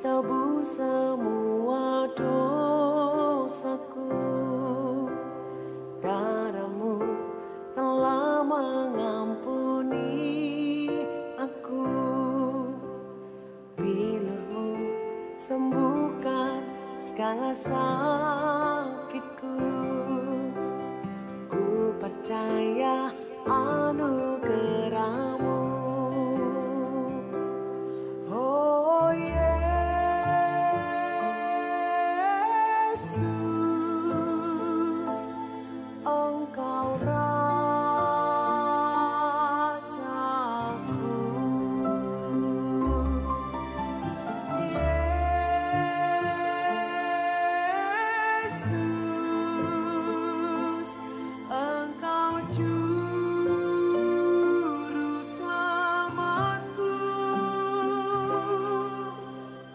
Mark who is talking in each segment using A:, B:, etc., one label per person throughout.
A: tebus semua dosaku. Darahmu telah mengampuni aku. Bilurmu sembuhkan segala sakitku. Ku percaya anugerahmu. Oh Yesus, Engkau Rajaku. Yesus, Engkau Juru Selamatku.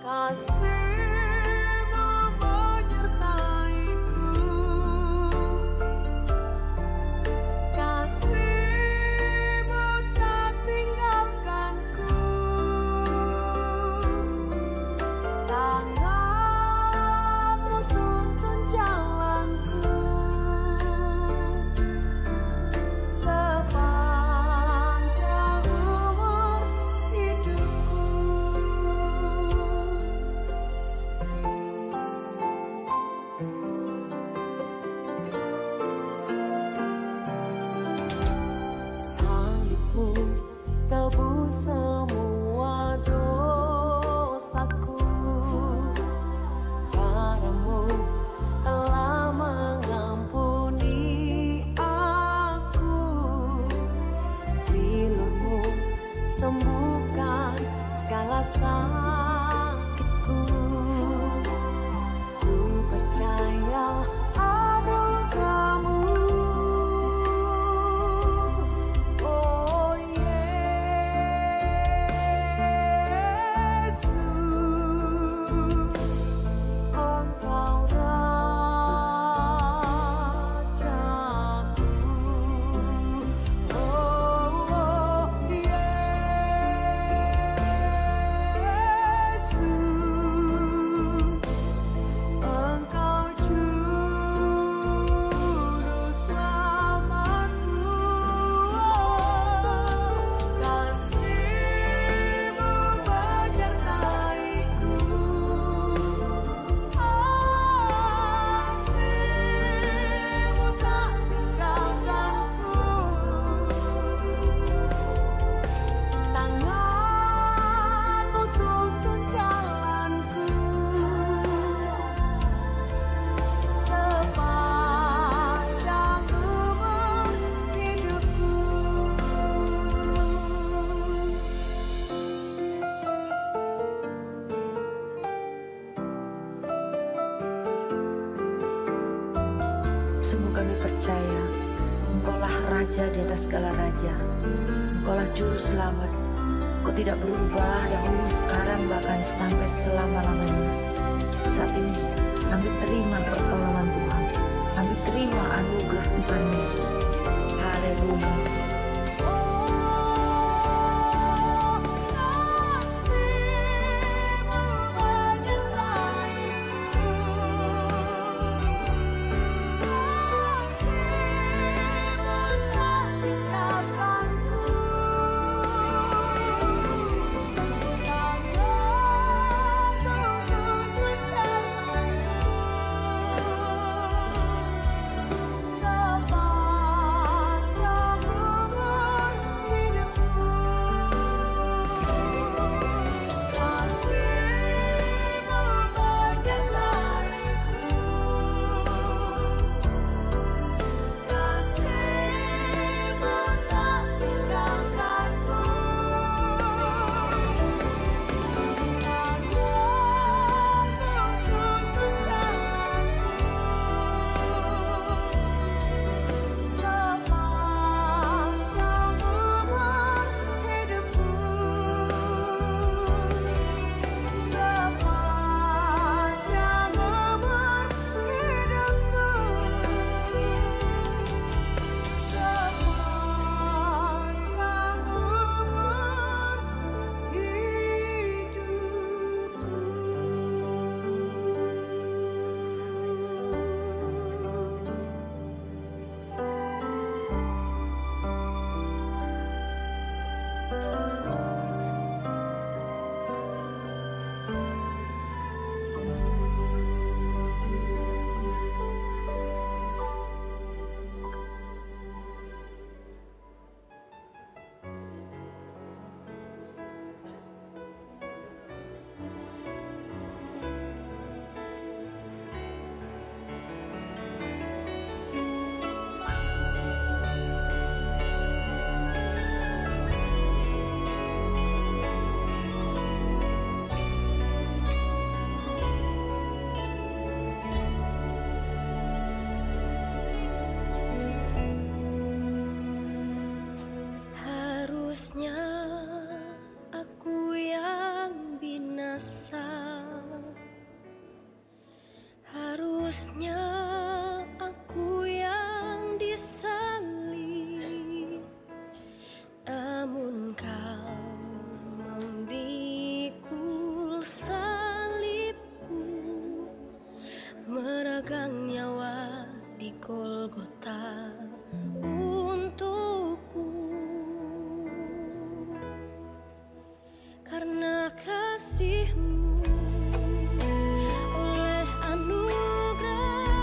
A: Kasih-Mu menyertaiku. Kasih-Mu tak tinggalkanku. Tangan-Mu tuntun jalanku sepanjang umur hidupku. Salib-Mu tebus semua dosaku. Darah-Mu telah mengampuni aku. Bilur-Mu sembuhkan segala sakitku. Ku percaya anugerah-Mu. Oh Yesus, Engkau Rajaku. Oh Yesus, Engkau Juru Selamatku. Kasih-Mu menyertaiku. Kasih-Mu tak tinggalkanku. Tangan-Mu tuntun jalanku sepanjang umur hidupku.
B: Sungguh kami percaya Engkaulah Raja di atas segala raja. Engkaulah Juru Selamat. Engkau tidak berubah dahulu, sekarang, bahkan sampai selama-lamanya. Saat ini kami terima pertolongan Tuhan. Kami terima anugerah Tuhan Yesus. Haleluya.
A: Kasih-Mu menyertaiku. Kasih-Mu tak tinggalkanku. Tangan-Mu tuntun jalanku sepanjang umur
C: Harusnya aku yang disalib, namun kau memikul salibku, meregang nyawa di Golgota untukku. Karena kasih-Mu, oleh anugerah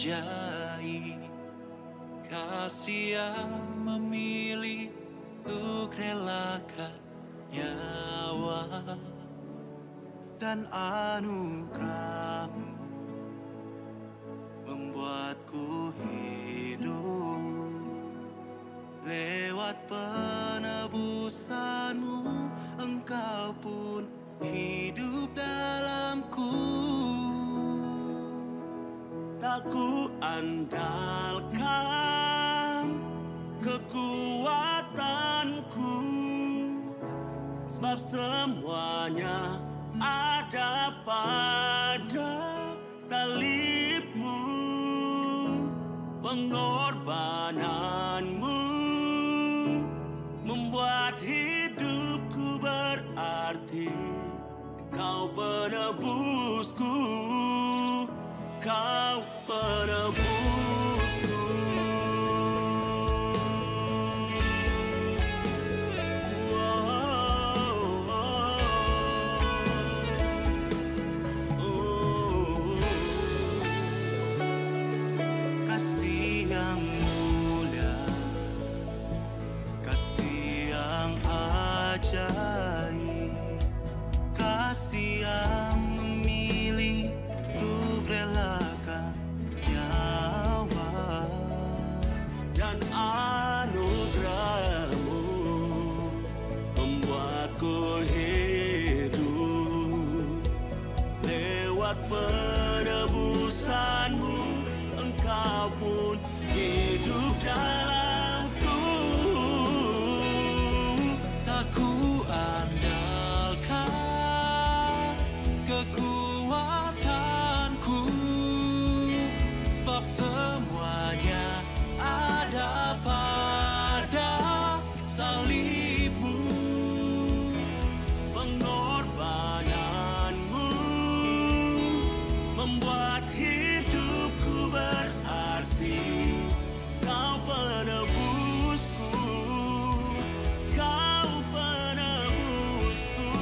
D: ajaib, kasih yang memilih untuk relakan nyawa, dan anugerah-Mu membuatku hidup. Lewat penebusan-Mu, Engkau pun hidup dalamku. Tak ku andalkan kekuatanku, sebab semuanya ada pada salib-Mu. Pengorbanan-Mu membuat hidupku berarti. Kau penebusku, Kau penebusku. Kasih yang mulia, kasih yang ajaib, kasih yang memilih untuk relakan nyawa, dan anugerah-Mu membuatku hidup. Lewat penebusan-Mu, Engkau pun hidup dalamku. Tak ku andalkan kekuatanku, sebab semuanya ada pada salib-Mu. Pengorbanan-Mu membuat hidupku berarti. Kau penebusku, Kau penebusku.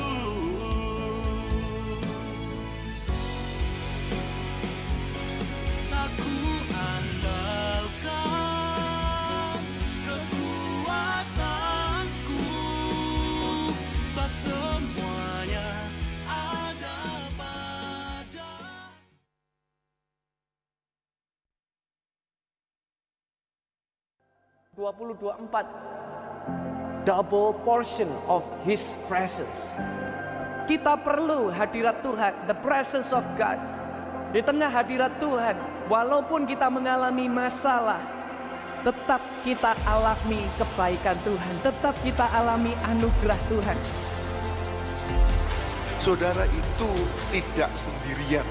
D: Tak ku andalkan kekuatanku, sebab semuanya ada pada.
E: 2024, double portion of His presence. Kita perlu hadirat Tuhan, the presence of God. Di tengah hadirat Tuhan, walaupun kita mengalami masalah, tetap kita alami kebaikan Tuhan, tetap kita alami anugerah Tuhan.
F: Saudara itu tidak sendirian.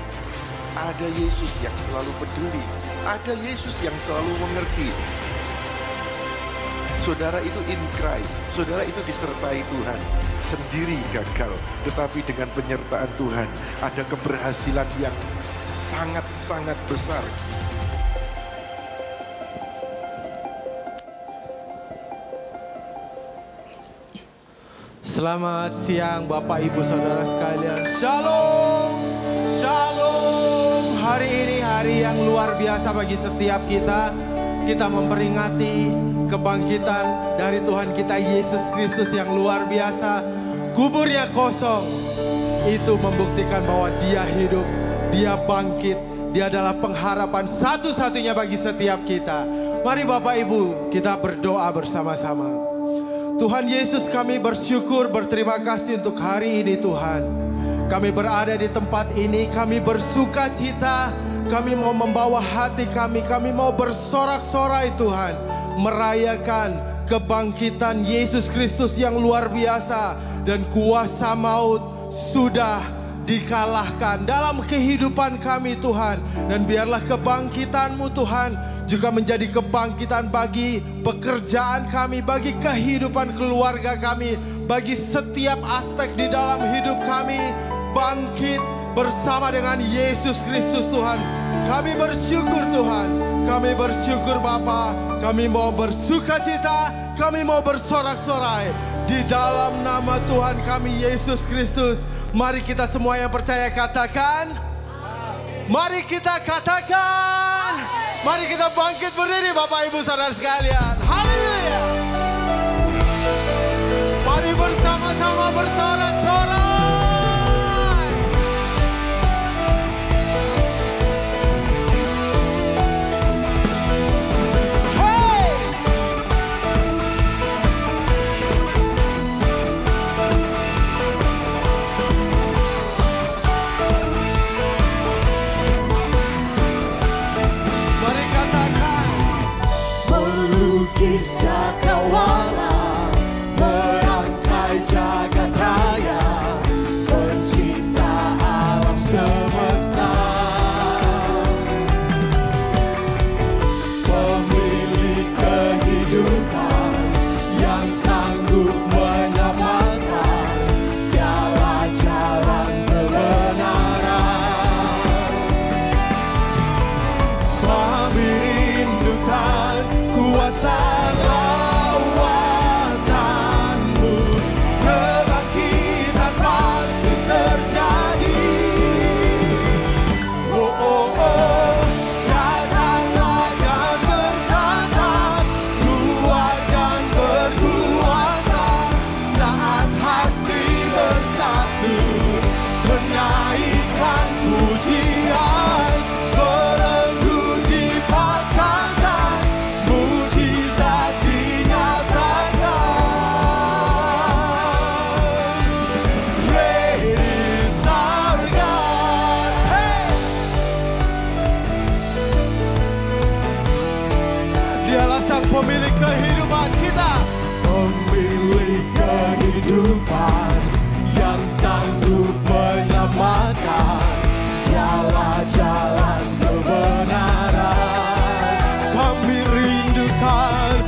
F: Ada Yesus yang selalu peduli. Ada Yesus yang selalu mengerti. Saudara itu in Christ. Saudara itu disertai Tuhan. Sendiri gagal, tetapi dengan penyertaan Tuhan ada keberhasilan yang sangat-sangat besar.
G: Selamat siang Bapak Ibu Saudara sekalian. Shalom, shalom. Hari ini hari yang luar biasa bagi setiap kita. Kita memperingati kebangkitan dari Tuhan kita Yesus Kristus yang luar biasa. Kuburnya kosong. Itu membuktikan bahwa Dia hidup, Dia bangkit. Dia adalah pengharapan satu-satunya bagi setiap kita. Mari Bapak Ibu kita berdoa bersama-sama. Tuhan Yesus, kami bersyukur, berterima kasih untuk hari ini Tuhan. Kami berada di tempat ini, kami bersuka cita, kami mau membawa hati kami mau bersorak-sorai Tuhan. Merayakan kebangkitan Yesus Kristus yang luar biasa. Dan kuasa maut sudah dikalahkan dalam kehidupan kami Tuhan. Dan biarlah kebangkitan-Mu Tuhan juga menjadi kebangkitan bagi pekerjaan kami, bagi kehidupan keluarga kami, bagi setiap aspek di dalam hidup kami. Bangkit bersama dengan Yesus Kristus Tuhan. Kami bersyukur Tuhan, kami bersyukur Bapa. Kami mau bersuka cita, kami mau bersorak-sorai di dalam nama Tuhan kami Yesus Kristus. Mari kita semua yang percaya katakan, mari kita katakan. Mari kita bangkit berdiri Bapak Ibu Saudara sekalian. Haleluya. Mari bersama-sama bersorak-sorai.
D: Melukis cakrawala, merangkai jagat raya, pencipta alam semesta, pemilik kehidupan yang sanggup menyelamatkan, dialah jalan kebenaran. Kami rindukan kuasa lawatanmu, kebangkitan pasti terjadi. Oh, oh, oh, datanglah dan bertata, kuat dan berkuasa, saat hati bersatu, menaikkan pujian, belenggu dipatahkan, mujizat dinyatakan. Great is our God. Hey! Dialah sang pemilik kehidupan kita, pemilik kehidupan yang sanggup menyelamatkan, dialah jalan kebenaran. Kami rindukan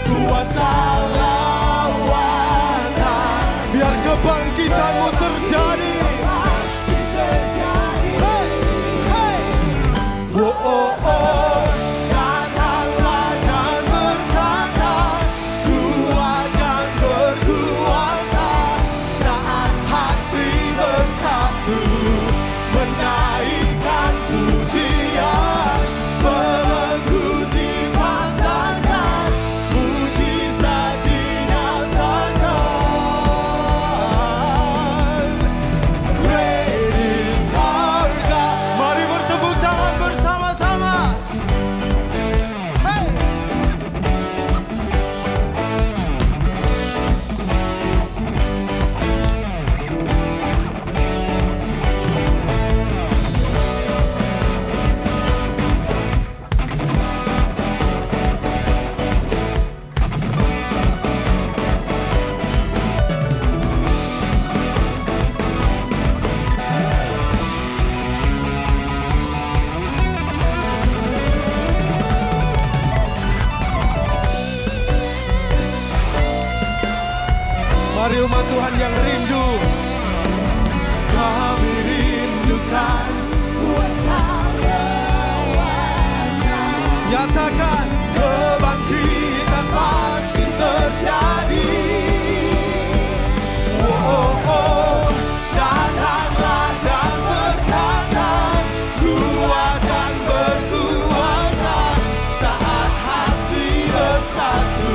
D: kuasa lawanan, biar kebangkitanmu terjadi. Hey, hey. Oh, oh, oh, datanglah dan bertata, kuat dan berkuasa, saat hati bersatu, menaikkan pujian, belenggu dipatahkan, mujizat dinyatakan. Great is our God. Mari bertepuk tangan bersama-sama. Hey! Mari umat Tuhan yang rindu, kami rindukan kuasa lawanan. Nyatakan kebangkitan pasti terjadi. Oh, oh, oh, datanglah dan berkata, kuat dan berkuasa, saat hati bersatu,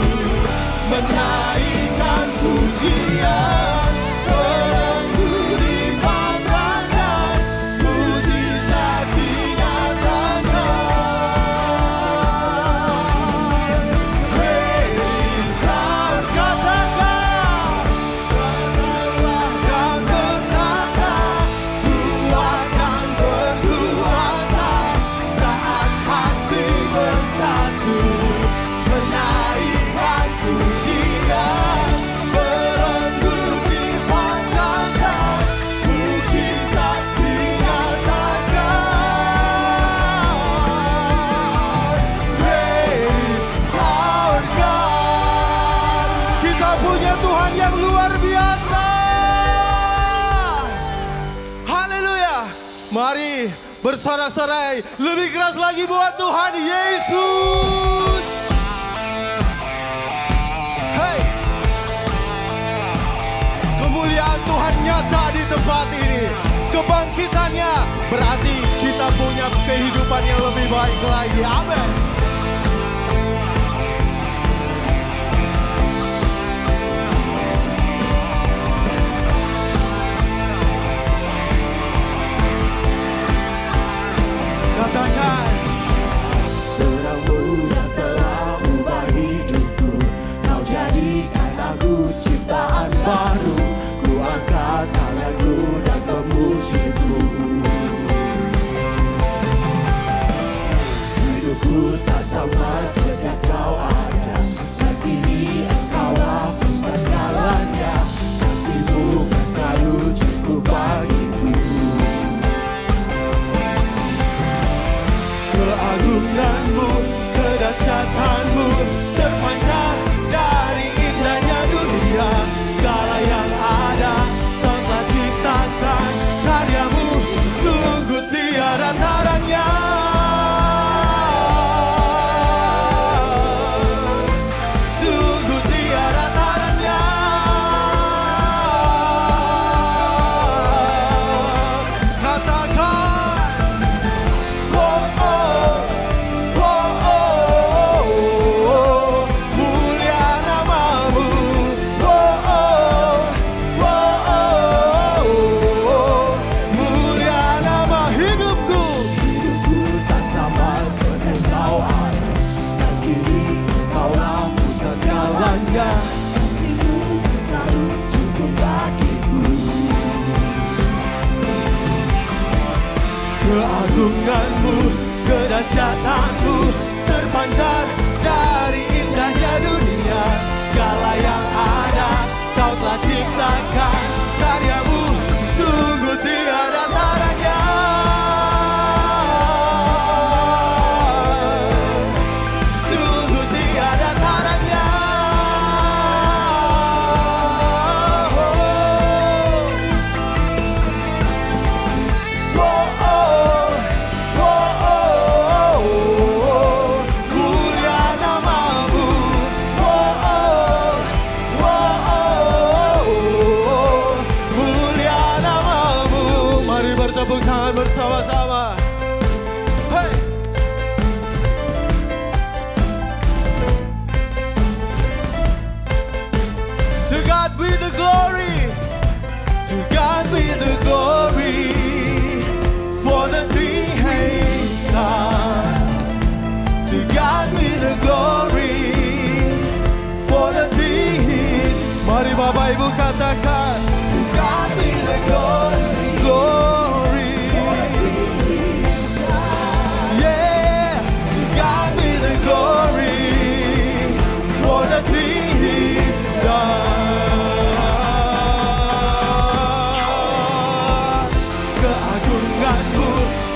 D: menaikkan pujian, belenggu dipatahkan, mujizat dinyatakan. Great is our God. Katakan, datanglah dan berkata, kuat dan berkuasa, saat hati bersatu, menaikkan pujian, belenggu dipatahkan, mujizat dinyatakan. Great is our God. Kita punya Tuhan yang luar biasa. Haleluya. Mari bersorak-sorai lebih keras lagi buat Tuhan Yesus. Hey, kemuliaan Tuhan nyata di tempat ini. Kebangkitannya berarti kita
G: punya kehidupan yang lebih baik lagi. Amin. Katakan,
H: terang-Mu yang telah ubah hidupku, Kau jadikan aku ciptaan baru. Ku angkat tanganku dan memuji-Mu. Hidupku tak sama sejak Kau ada, dan kini Engkaulah pusat segalanya. Kasih-Mu kan selalu cukup bagiku.
G: keagungan-Mu, kedahsyatan-Mu terpancar dari indahnya dunia. Segala yang ada Kau telah ciptakan, karya-Mu sungguh tiada taranya. Sungguh tiada taranya. Katakan, mulia nama-Mu. Mulia nama hidupku.
H: Hidupku tak sama sejak Kau ada, dan kini Engkaulah pusat segalanya. Kasih-Mu selalu cukup bagiku.
G: Keagungan-Mu, kedahsyatan-Mu terpancar dari indahnya dunia. Segala yang ada Kau telah ciptakan, karya-Mu sungguh tiada taranya. Sungguh tiada taranya. Mulia nama-Mu. Mulia nama-Mu. Mari bertepuk tangan bersama-sama. Hey! To God be the glory. To God be the glory for the thing He's done. To God be the glory for the thing He's. Mari Bapak Ibu katakan, to God be the glory, glory. Yeah, to God be the glory for the thing He's done. Keagungan-Mu,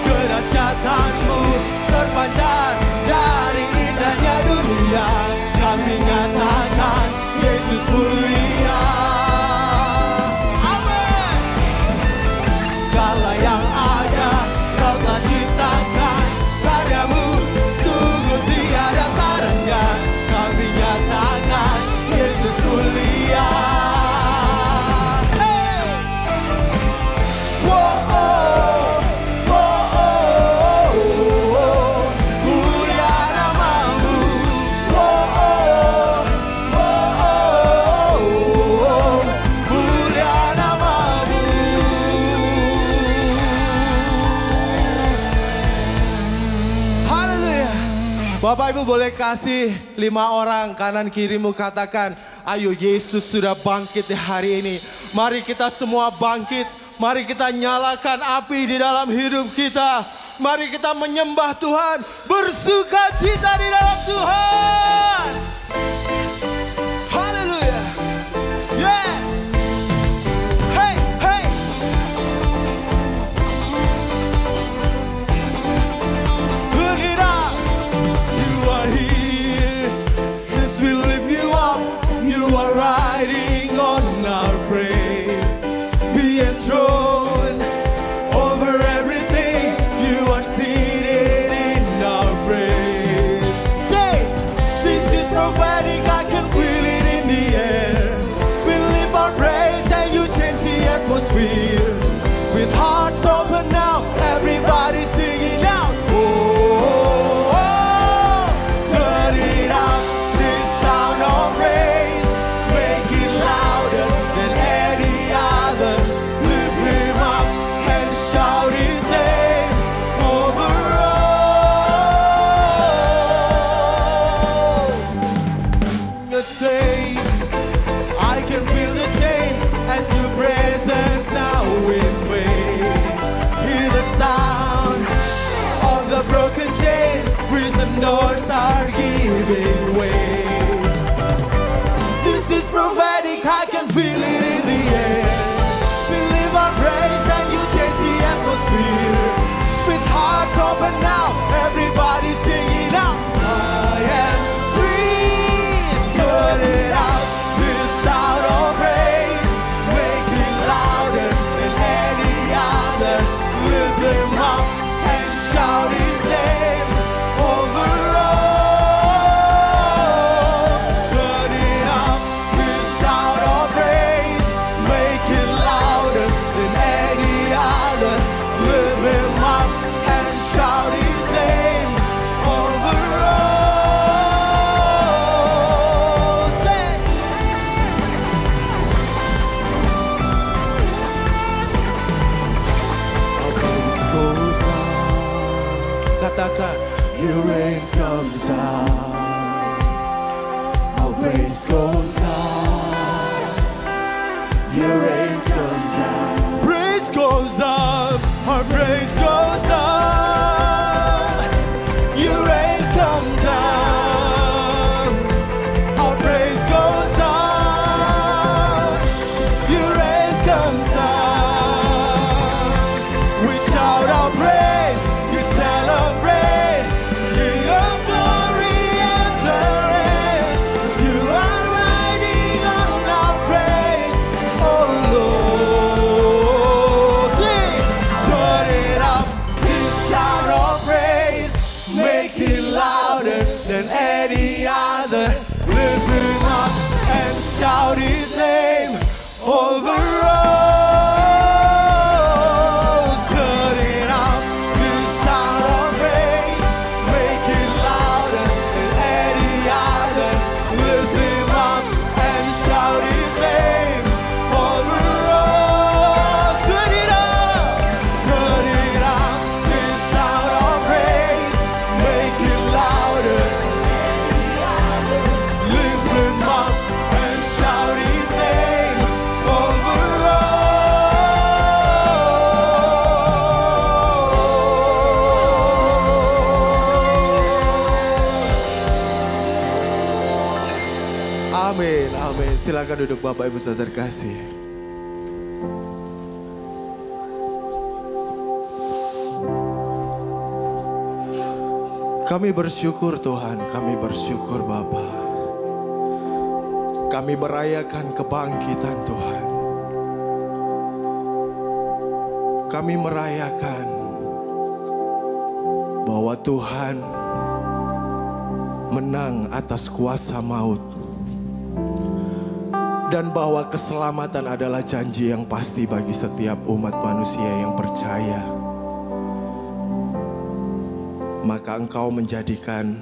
G: kedahsyatan-Mu terpancar dari indahnya dunia. Kami nyatakan Yesus mulia. Amin. Segala yang ada Kau telah ciptakan, karya-Mu sungguh tiada taranya. Kami nyatakan Yesus mulia. Hey! Mulia nama-Mu. Mulia nama-Mu. Haleluya. Bapak Ibu boleh kasih 5 orang kanan kirimu, katakan, ayo Yesus sudah bangkit di hari ini. Mari kita semua bangkit. Mari kita nyalakan api di dalam hidup kita. Mari kita menyembah Tuhan, bersuka cita di dalam Tuhan. Haleluya. Yeah. Hey, hey. Turn it up. You are here. Yes, we lift you up. You are riding on our praise. Be enthroned over everything. You are seated in our praise. Say, this is
H: praise goes up. Your praise goes up.
G: Praise goes up. Our praise goes up. Your rain comes down. Our praise goes up. Your rain comes down. We shout our praise. You celebrate. King of glory enter in. You are riding on our praise. Oh Lord. Sing. Turn it up. This shout of praise. Make it louder than any other. Lift him up and shout his name over all. Turn it up. This shout of praise. Make it louder than any other. Lift him up and shout his name over all. Turn it up. Turn it up. This shout of praise. Make it louder. Lift him up and shout his name over all. Amin, amin. Silakan duduk Bapak Ibu Saudara terkasih. Kami bersyukur Tuhan, kami bersyukur Bapa. Kami merayakan kebangkitan Tuhan. Kami merayakan bahwa Tuhan menang atas kuasa maut. Dan bahwa keselamatan adalah janji yang pasti bagi setiap umat manusia yang percaya. Maka Engkau menjadikan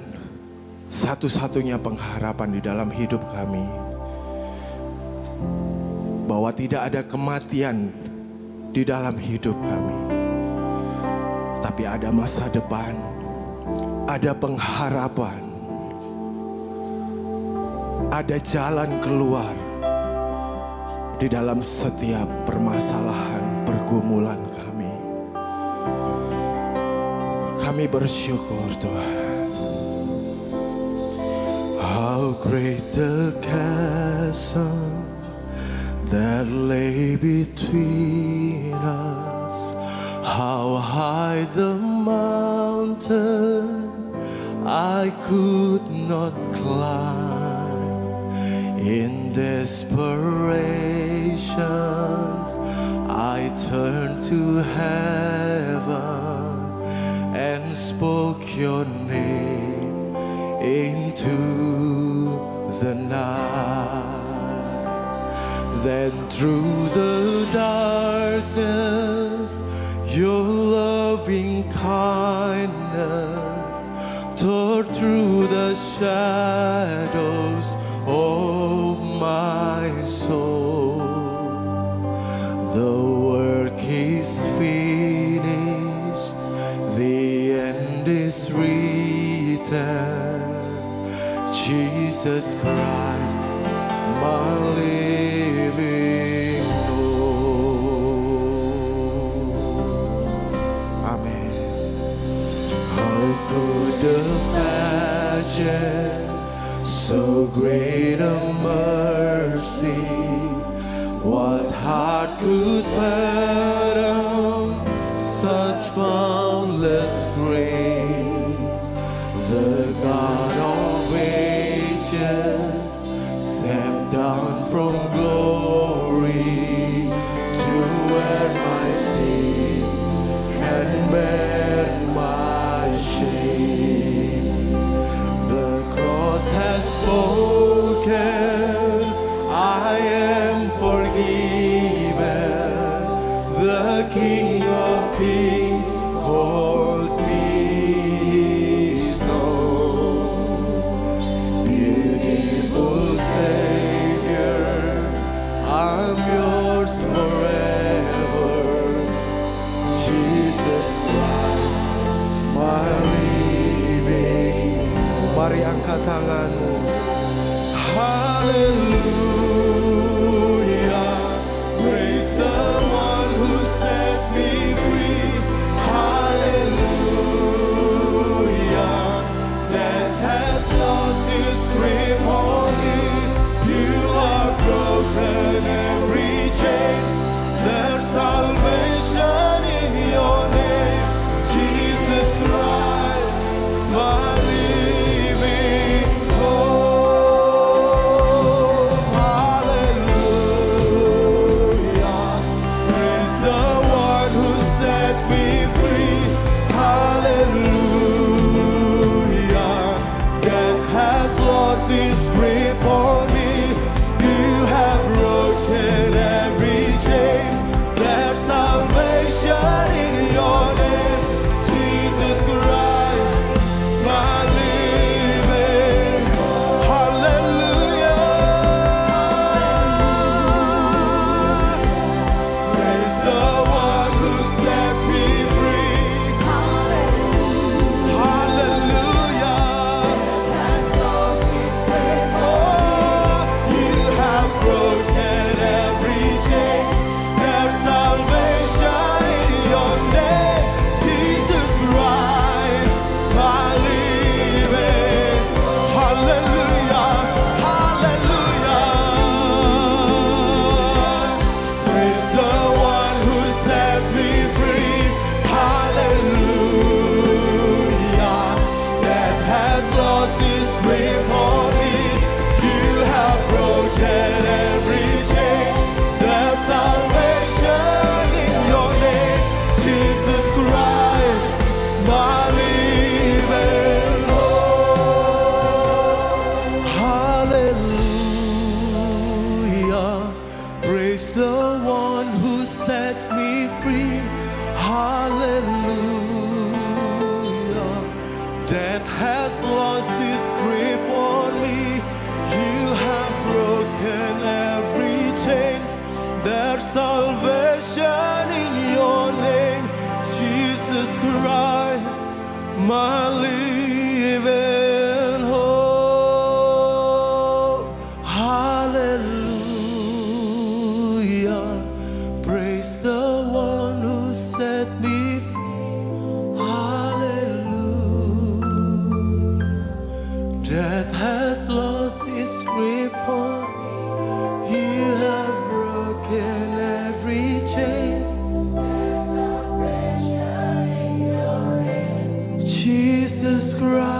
G: satu-satunya pengharapan di dalam hidup kami. Bahwa tidak ada kematian di dalam hidup kami. Tapi ada masa depan, ada pengharapan, ada jalan keluar di dalam setiap permasalahan, pergumulan kami. Kami bersyukur Tuhan. How great the chasm that lay between us. How high the mountain I could not climb. In desperation I turned to heaven and spoke your name into the night. Then through the darkness your loving kindness tore through the shadows of my soul. The work is finished, the end is written. Jesus Christ, my living hope. Amen. How could the pageant, so great a mercy, what heart could fathom such boundless grace? The God of ages stepped down from glory to wear my sin and bear my shame. The cross has spoken, I am forgiven. The King of Kings calls me his own. Beautiful Savior, I'm yours forever. Jesus Christ, my living. Mari angkat tanganmu.
H: Jesus Christ.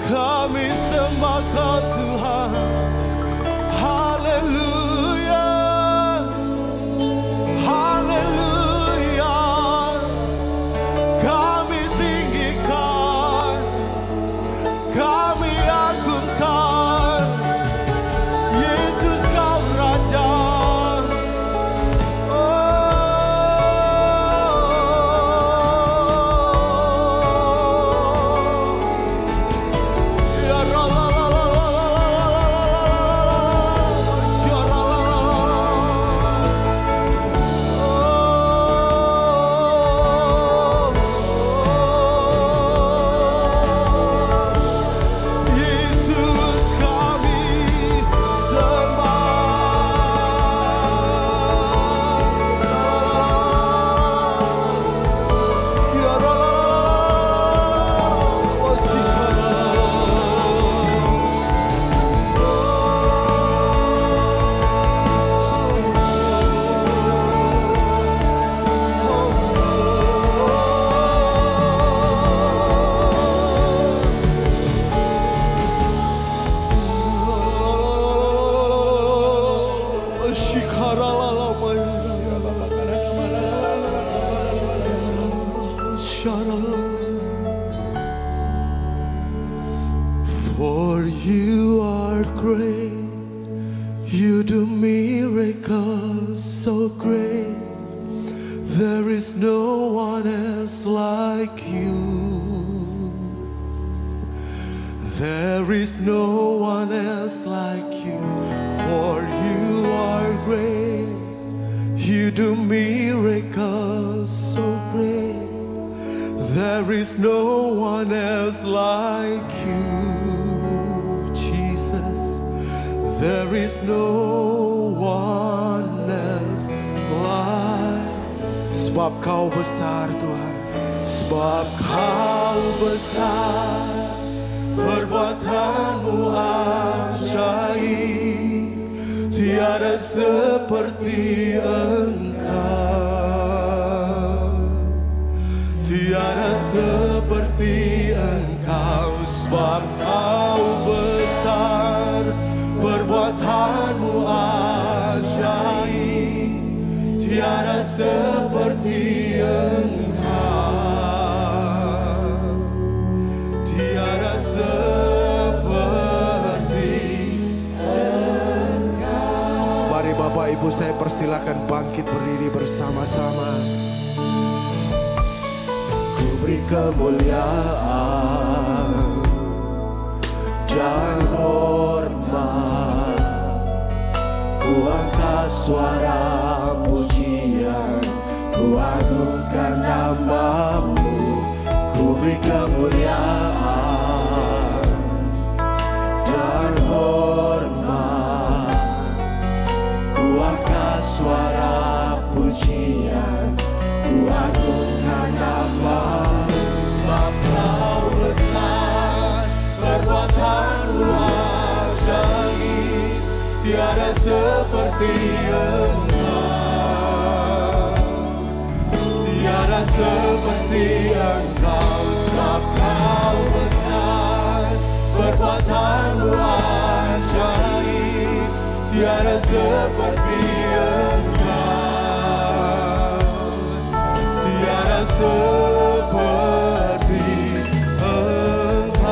G: Kami sembah Kau Tuhan. Haleluya. Haleluya. Kami tinggikan, kami agungkan. Yesus Kau Raja. For you are great, you do miracles so great. There is no one else like you. There is no one else like you. For you are great, you do miracles so great. There is no one else like you, Jesus. There is no one else like. Sebab Kau besar Tuhan, sebab Kau besar, perbuatan-Mu ajaib, tiada seperti Engkau, tiada seperti Engkau. Sebab Kau besar, perbuatan-Mu ajaib, tiada seperti Engkau, tiada seperti Engkau. Mari Bapak Ibu saya persilakan bangkit berdiri bersama-sama. Ku beri kemuliaan dan hormat, ku angkat suara pujian, ku agungkan nama-Mu. Ku beri kemuliaan dan hormat, ku angkat suara pujian, ku agungkan nama-Mu. Sebab Kau besar, perbuatan-Mu ajaib, tiada seperti Engkau, tiada seperti Engkau. Sebab Kau besar, perbuatan-Mu ajaib, tiada seperti Engkau, tiada seperti Engkau.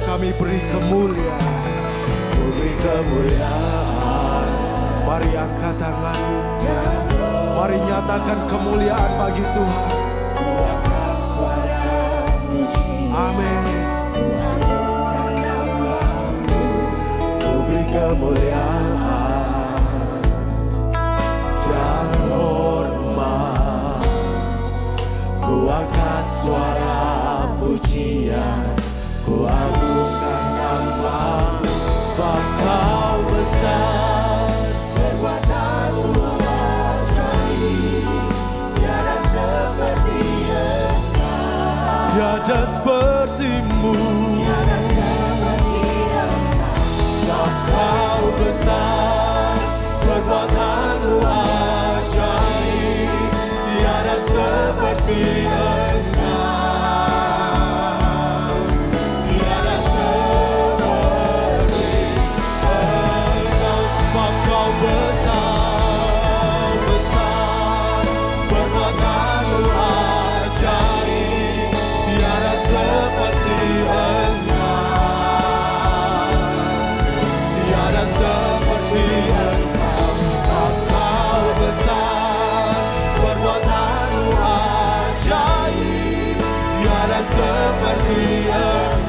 G: Kami beri kemuliaan.
H: Beri kemuliaan.
G: Mari angkat tanganmu. Mari nyatakan kemuliaan bagi Tuhan.
H: Ku angkat suara pujian.
G: Amin.
H: Ku agungkan nama-Mu. Ku beri kemuliaan dan hormat. Ku angkat suara pujian. Ku agungkan nama-Mu. Sebab Kau besar, perbuatan-Mu ajaib, tiada seperti Engkau.
G: Tiada seperti-Mu.
H: Tiada seperti Engkau.
G: Sebab Kau besar, perbuatan-Mu ajaib, tiada seperti Engkau. Tiada seperti Engkau. Sebab Kau besar, besar, perbuatan-Mu ajaib, tiada seperti Engkau. Tiada seperti Engkau. Sebab Kau besar, perbuatan-Mu ajaib, tiada seperti Engkau.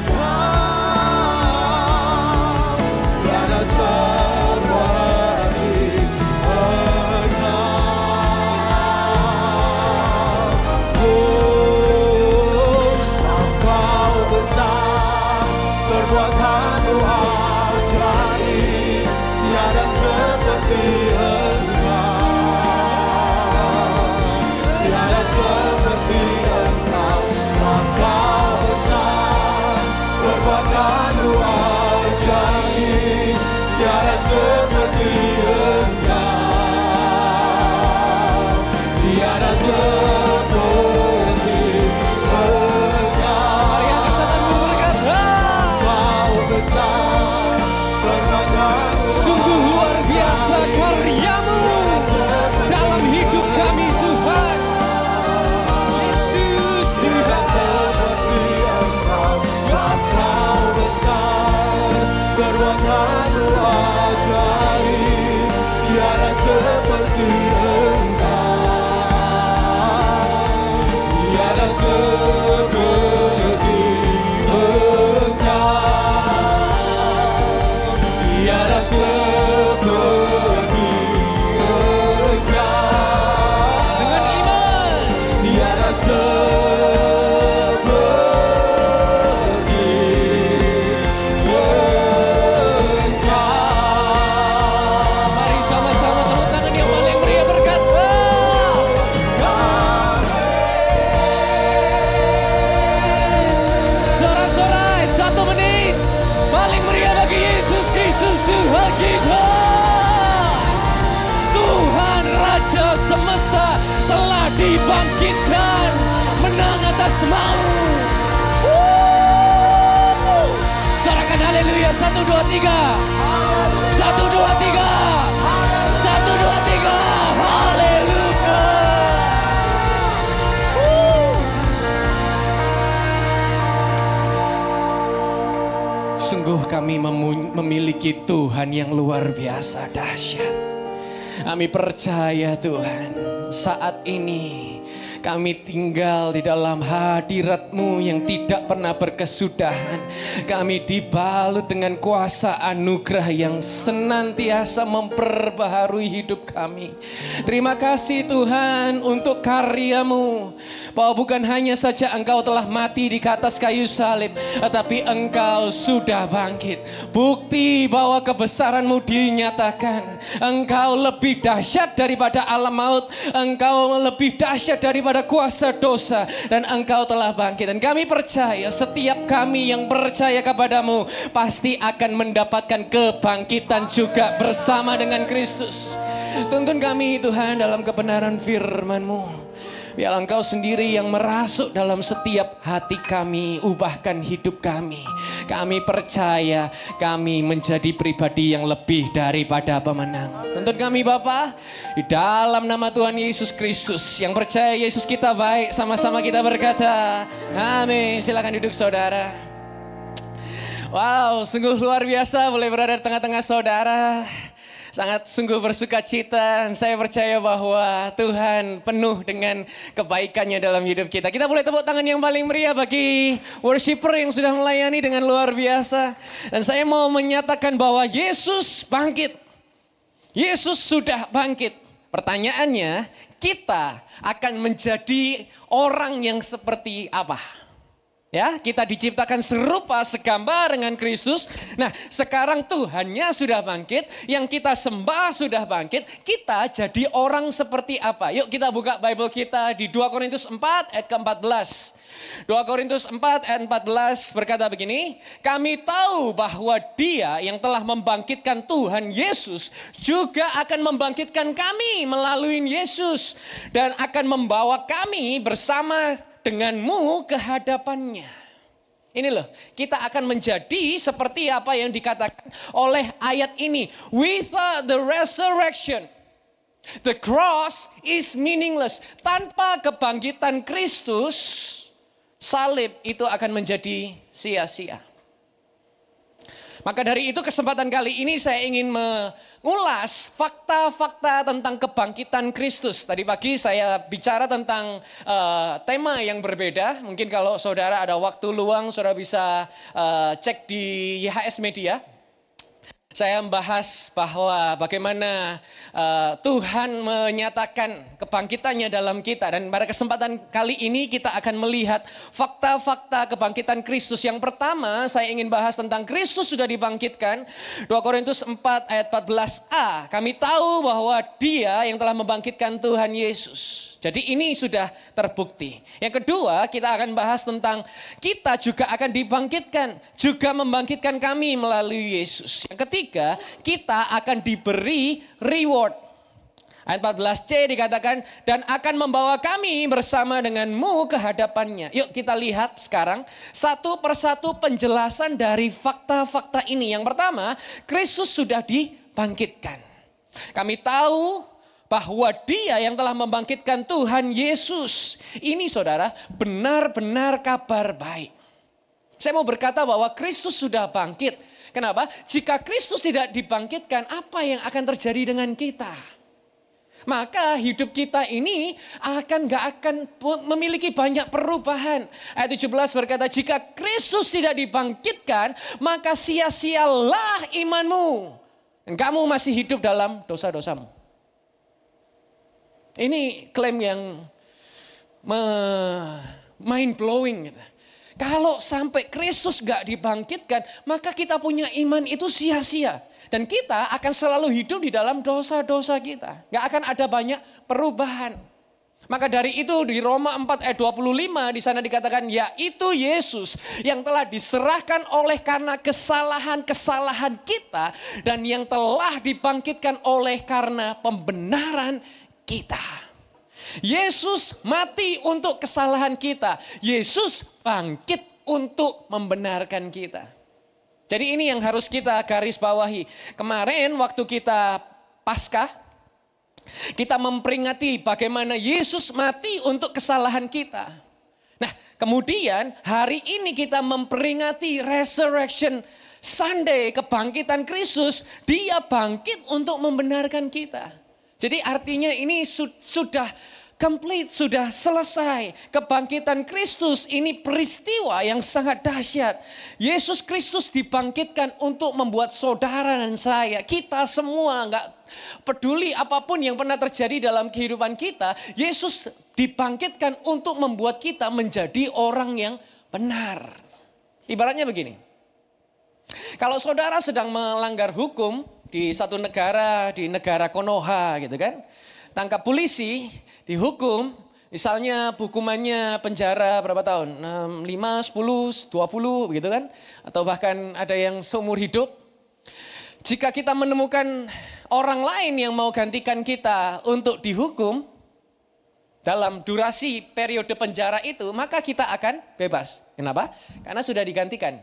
G: Tiada seperti Engkau. Oh, sebab Kau besar, perbuatan-Mu ajaib, tiada seperti Engkau. Tiada seperti Engkau. Sebab Kau besar, perbuatan-Mu ajaib, tiada seperti Engkau. Tiada seperti Engkau.
E: Mari angkat tanganmu berkata,
G: Kau besar, perbuatan-Mu
E: sungguh luar biasa karya-Mu dalam hidup kami Tuhan. Yesus
G: tiada seperti Engkau. Sebab Kau besar, perbuatan-Mu ajaib, tiada seperti Engkau. Tiada seperti Engkau. Tiada seperti Engkau.
E: dengan iman.
G: Tiada seperti Engkau.
E: Mari sama-sama tepuk tangan yang paling meriah berkata, sorak-sorai 1 menit paling meriah bagi Yesus Kristus Tuhan kita. Tuhan Raja semesta telah dibangkitkan, menang atas maut. Sorakan haleluya 1 2 3. 1 2 3. 1 2 3. Haleluya. Sungguh kami memiliki Tuhan yang luar biasa dahsyat. Kami percaya Tuhan, saat ini kami tinggal di dalam hadirat-Mu yang tidak pernah berkesudahan. Kami dibalut dengan kuasa anugerah yang senantiasa memperbaharui hidup kami. Terima kasih Tuhan untuk karya-Mu. Bahwa bukan hanya saja Engkau telah mati di atas kayu salib, tetapi Engkau sudah bangkit. Bukti bahwa kebesaran-Mu dinyatakan. Engkau lebih dahsyat daripada alam maut. Engkau lebih dahsyat daripada kuasa dosa. Dan Engkau telah bangkit. Dan kami percaya setiap kami yang percaya kepadamu pasti akan mendapatkan kebangkitan juga bersama dengan Kristus. Tuntun kami Tuhan dalam kebenaran firman-Mu. Biarlah Engkau sendiri yang merasuk dalam setiap hati kami, ubahkan hidup kami. Kami percaya kami menjadi pribadi yang lebih daripada pemenang. Tuntun kami Bapa, di dalam nama Tuhan Yesus Kristus. Yang percaya Yesus kita baik, sama-sama kita berkata, amin. Silakan duduk saudara. Wow, sungguh luar biasa boleh berada di tengah-tengah saudara. Sangat sungguh bersuka cita. Saya percaya bahwa Tuhan penuh dengan kebaikannya dalam hidup kita. Kita boleh tepuk tangan yang paling meriah bagi worshiper yang sudah melayani dengan luar biasa. Dan saya mau menyatakan bahwa Yesus bangkit. Yesus sudah bangkit. Pertanyaannya, kita akan menjadi orang yang seperti apa? Ya, kita diciptakan serupa segambar dengan Kristus. Nah, sekarang Tuhannya sudah bangkit, yang kita sembah sudah bangkit, kita jadi orang seperti apa? Yuk kita buka Bible kita di 2 Korintus 4 ayat ke-14. 2 Korintus 4 ayat 14 berkata begini, kami tahu bahwa Dia yang telah membangkitkan Tuhan Yesus juga akan membangkitkan kami melalui Yesus dan akan membawa kami bersama denganmu ke hadapannya. Ini loh, kita akan menjadi seperti apa yang dikatakan oleh ayat ini. Without the resurrection, the cross is meaningless. Tanpa kebangkitan Kristus, salib itu akan menjadi sia-sia. Maka dari itu kesempatan kali ini saya ingin mengulas fakta-fakta tentang kebangkitan Kristus. Tadi pagi saya bicara tentang tema yang berbeda. Mungkin kalau saudara ada waktu luang, saudara bisa cek di YHS Media. Saya membahas bahwa bagaimana Tuhan menyatakan kebangkitannya dalam kita. Dan pada kesempatan kali ini kita akan melihat fakta-fakta kebangkitan Kristus. Yang pertama saya ingin bahas tentang Kristus sudah dibangkitkan. 2 Korintus 4 ayat 14a. Kami tahu bahwa Dia yang telah membangkitkan Tuhan Yesus. Jadi ini sudah terbukti. Yang kedua kita akan bahas tentang kita juga akan dibangkitkan. Juga membangkitkan kami melalui Yesus. Yang ketiga kita akan diberi reward. Ayat 14c dikatakan dan akan membawa kami bersama denganmu ke hadapannya. Yuk kita lihat sekarang satu persatu penjelasan dari fakta-fakta ini. Yang pertama, Kristus sudah dibangkitkan. Kami tahu bahwa Dia yang telah membangkitkan Tuhan Yesus. Ini saudara benar-benar kabar baik. Saya mau berkata bahwa Kristus sudah bangkit. Kenapa? Jika Kristus tidak dibangkitkan, apa yang akan terjadi dengan kita? Maka hidup kita ini gak akan memiliki banyak perubahan. Ayat 17 berkata, jika Kristus tidak dibangkitkan, maka sia-sialah imanmu. Dan kamu masih hidup dalam dosa-dosamu. Ini klaim yang mind blowing. Gitu. Kalau sampai Kristus gak dibangkitkan, maka kita punya iman itu sia-sia. Dan kita akan selalu hidup di dalam dosa-dosa kita. Gak akan ada banyak perubahan. Maka dari itu di Roma 4 ayat 25 di sana dikatakan, yaitu Yesus yang telah diserahkan oleh karena kesalahan-kesalahan kita. Dan yang telah dibangkitkan oleh karena pembenaran kita. Yesus mati untuk kesalahan kita. Yesus bangkit untuk membenarkan kita. Jadi ini yang harus kita garis bawahi. Kemarin waktu kita Paskah, kita memperingati bagaimana Yesus mati untuk kesalahan kita. Nah, kemudian hari ini kita memperingati Resurrection Sunday, kebangkitan Kristus. Dia bangkit untuk membenarkan kita. Jadi artinya ini sudah complete, sudah selesai. Kebangkitan Kristus ini peristiwa yang sangat dahsyat. Yesus Kristus dibangkitkan untuk membuat saudara dan saya, kita semua gak peduli apapun yang pernah terjadi dalam kehidupan kita. Yesus dibangkitkan untuk membuat kita menjadi orang yang benar. Ibaratnya begini. Kalau saudara sedang melanggar hukum di satu negara, di negara Konoha gitu kan. Tangkap polisi, dihukum, misalnya hukumannya penjara berapa tahun? 5, 10, 20 begitu kan. Atau bahkan ada yang seumur hidup. Jika kita menemukan orang lain yang mau gantikan kita untuk dihukum, dalam durasi periode penjara itu, maka kita akan bebas. Kenapa? Karena sudah digantikan.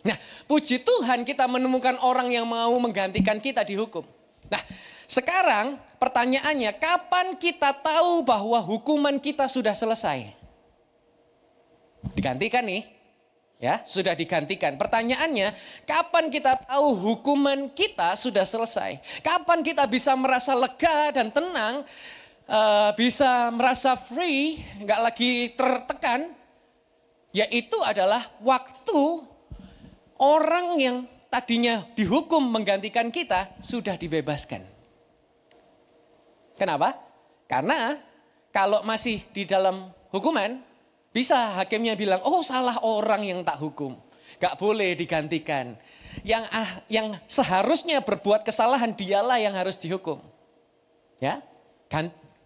E: Nah, puji Tuhan kita menemukan orang yang mau menggantikan kita dihukum. Nah, sekarang pertanyaannya, kapan kita tahu bahwa hukuman kita sudah selesai? Digantikan nih, ya, sudah digantikan. Pertanyaannya, kapan kita tahu hukuman kita sudah selesai? Kapan kita bisa merasa lega dan tenang, bisa merasa free, nggak lagi tertekan? Yaitu adalah waktu orang yang tadinya dihukum menggantikan kita sudah dibebaskan. Kenapa? Karena kalau masih di dalam hukuman, bisa hakimnya bilang, oh salah orang yang tak hukum. Gak boleh digantikan. Yang seharusnya berbuat kesalahan dialah yang harus dihukum. Ya,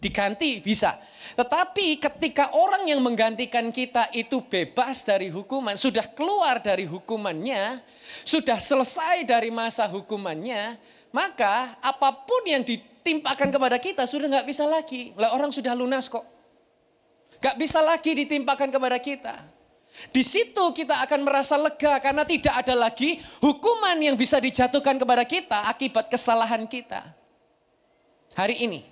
E: diganti bisa. Tetapi ketika orang yang menggantikan kita itu bebas dari hukuman, sudah keluar dari hukumannya, sudah selesai dari masa hukumannya, maka apapun yang ditimpakan kepada kita sudah nggak bisa lagi. Lah orang sudah lunas kok. Gak bisa lagi ditimpakan kepada kita. Di situ kita akan merasa lega karena tidak ada lagi hukuman yang bisa dijatuhkan kepada kita akibat kesalahan kita. Hari ini,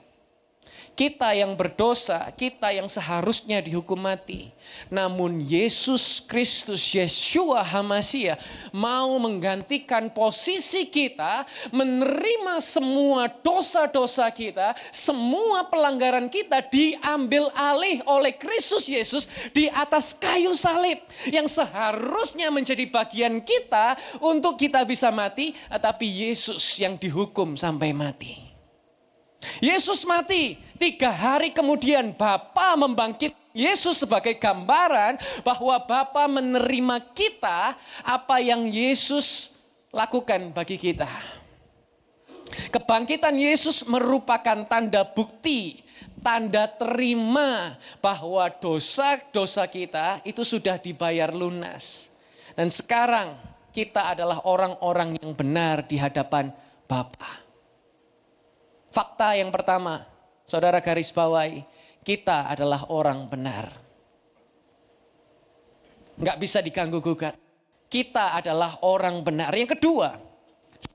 E: kita yang berdosa, kita yang seharusnya dihukum mati. Namun Yesus Kristus, Yeshua HaMashiach mau menggantikan posisi kita, menerima semua dosa-dosa kita, semua pelanggaran kita diambil alih oleh Kristus Yesus di atas kayu salib. Yang seharusnya menjadi bagian kita untuk kita bisa mati, tetapi Yesus yang dihukum sampai mati. Yesus mati, 3 hari kemudian Bapa membangkit Yesus sebagai gambaran bahwa Bapa menerima kita apa yang Yesus lakukan bagi kita. Kebangkitan Yesus merupakan tanda bukti, tanda terima bahwa dosa-dosa kita itu sudah dibayar lunas. Dan sekarang kita adalah orang-orang yang benar di hadapan Bapa. Fakta yang pertama, saudara garis bawahi, kita adalah orang benar. Nggak bisa diganggu gugat. Kita adalah orang benar. Yang kedua,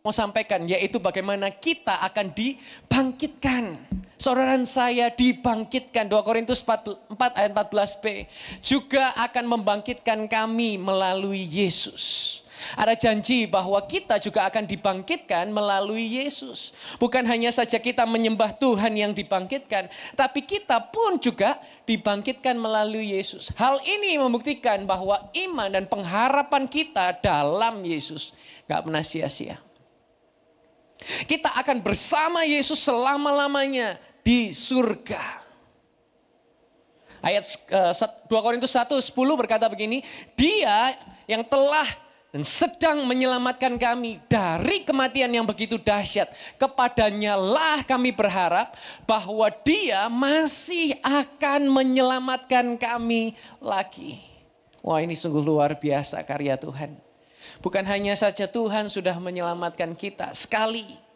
E: mau sampaikan yaitu bagaimana kita akan dibangkitkan. Saudara saya dibangkitkan, 2 Korintus 4 ayat 14b. Juga akan membangkitkan kami melalui Yesus. Ada janji bahwa kita juga akan dibangkitkan melalui Yesus. Bukan hanya saja kita menyembah Tuhan yang dibangkitkan, tapi kita pun juga dibangkitkan melalui Yesus. Hal ini membuktikan bahwa iman dan pengharapan kita dalam Yesus gak pernah sia-sia. Kita akan bersama Yesus selama-lamanya di surga. Ayat 2 Korintus 1:10 berkata begini, Dia yang telah dan sedang menyelamatkan kami dari kematian yang begitu dahsyat. Kepadanya lah kami berharap bahwa Dia masih akan menyelamatkan kami lagi. Wah, ini sungguh luar biasa karya Tuhan. Bukan hanya saja Tuhan sudah menyelamatkan kita sekali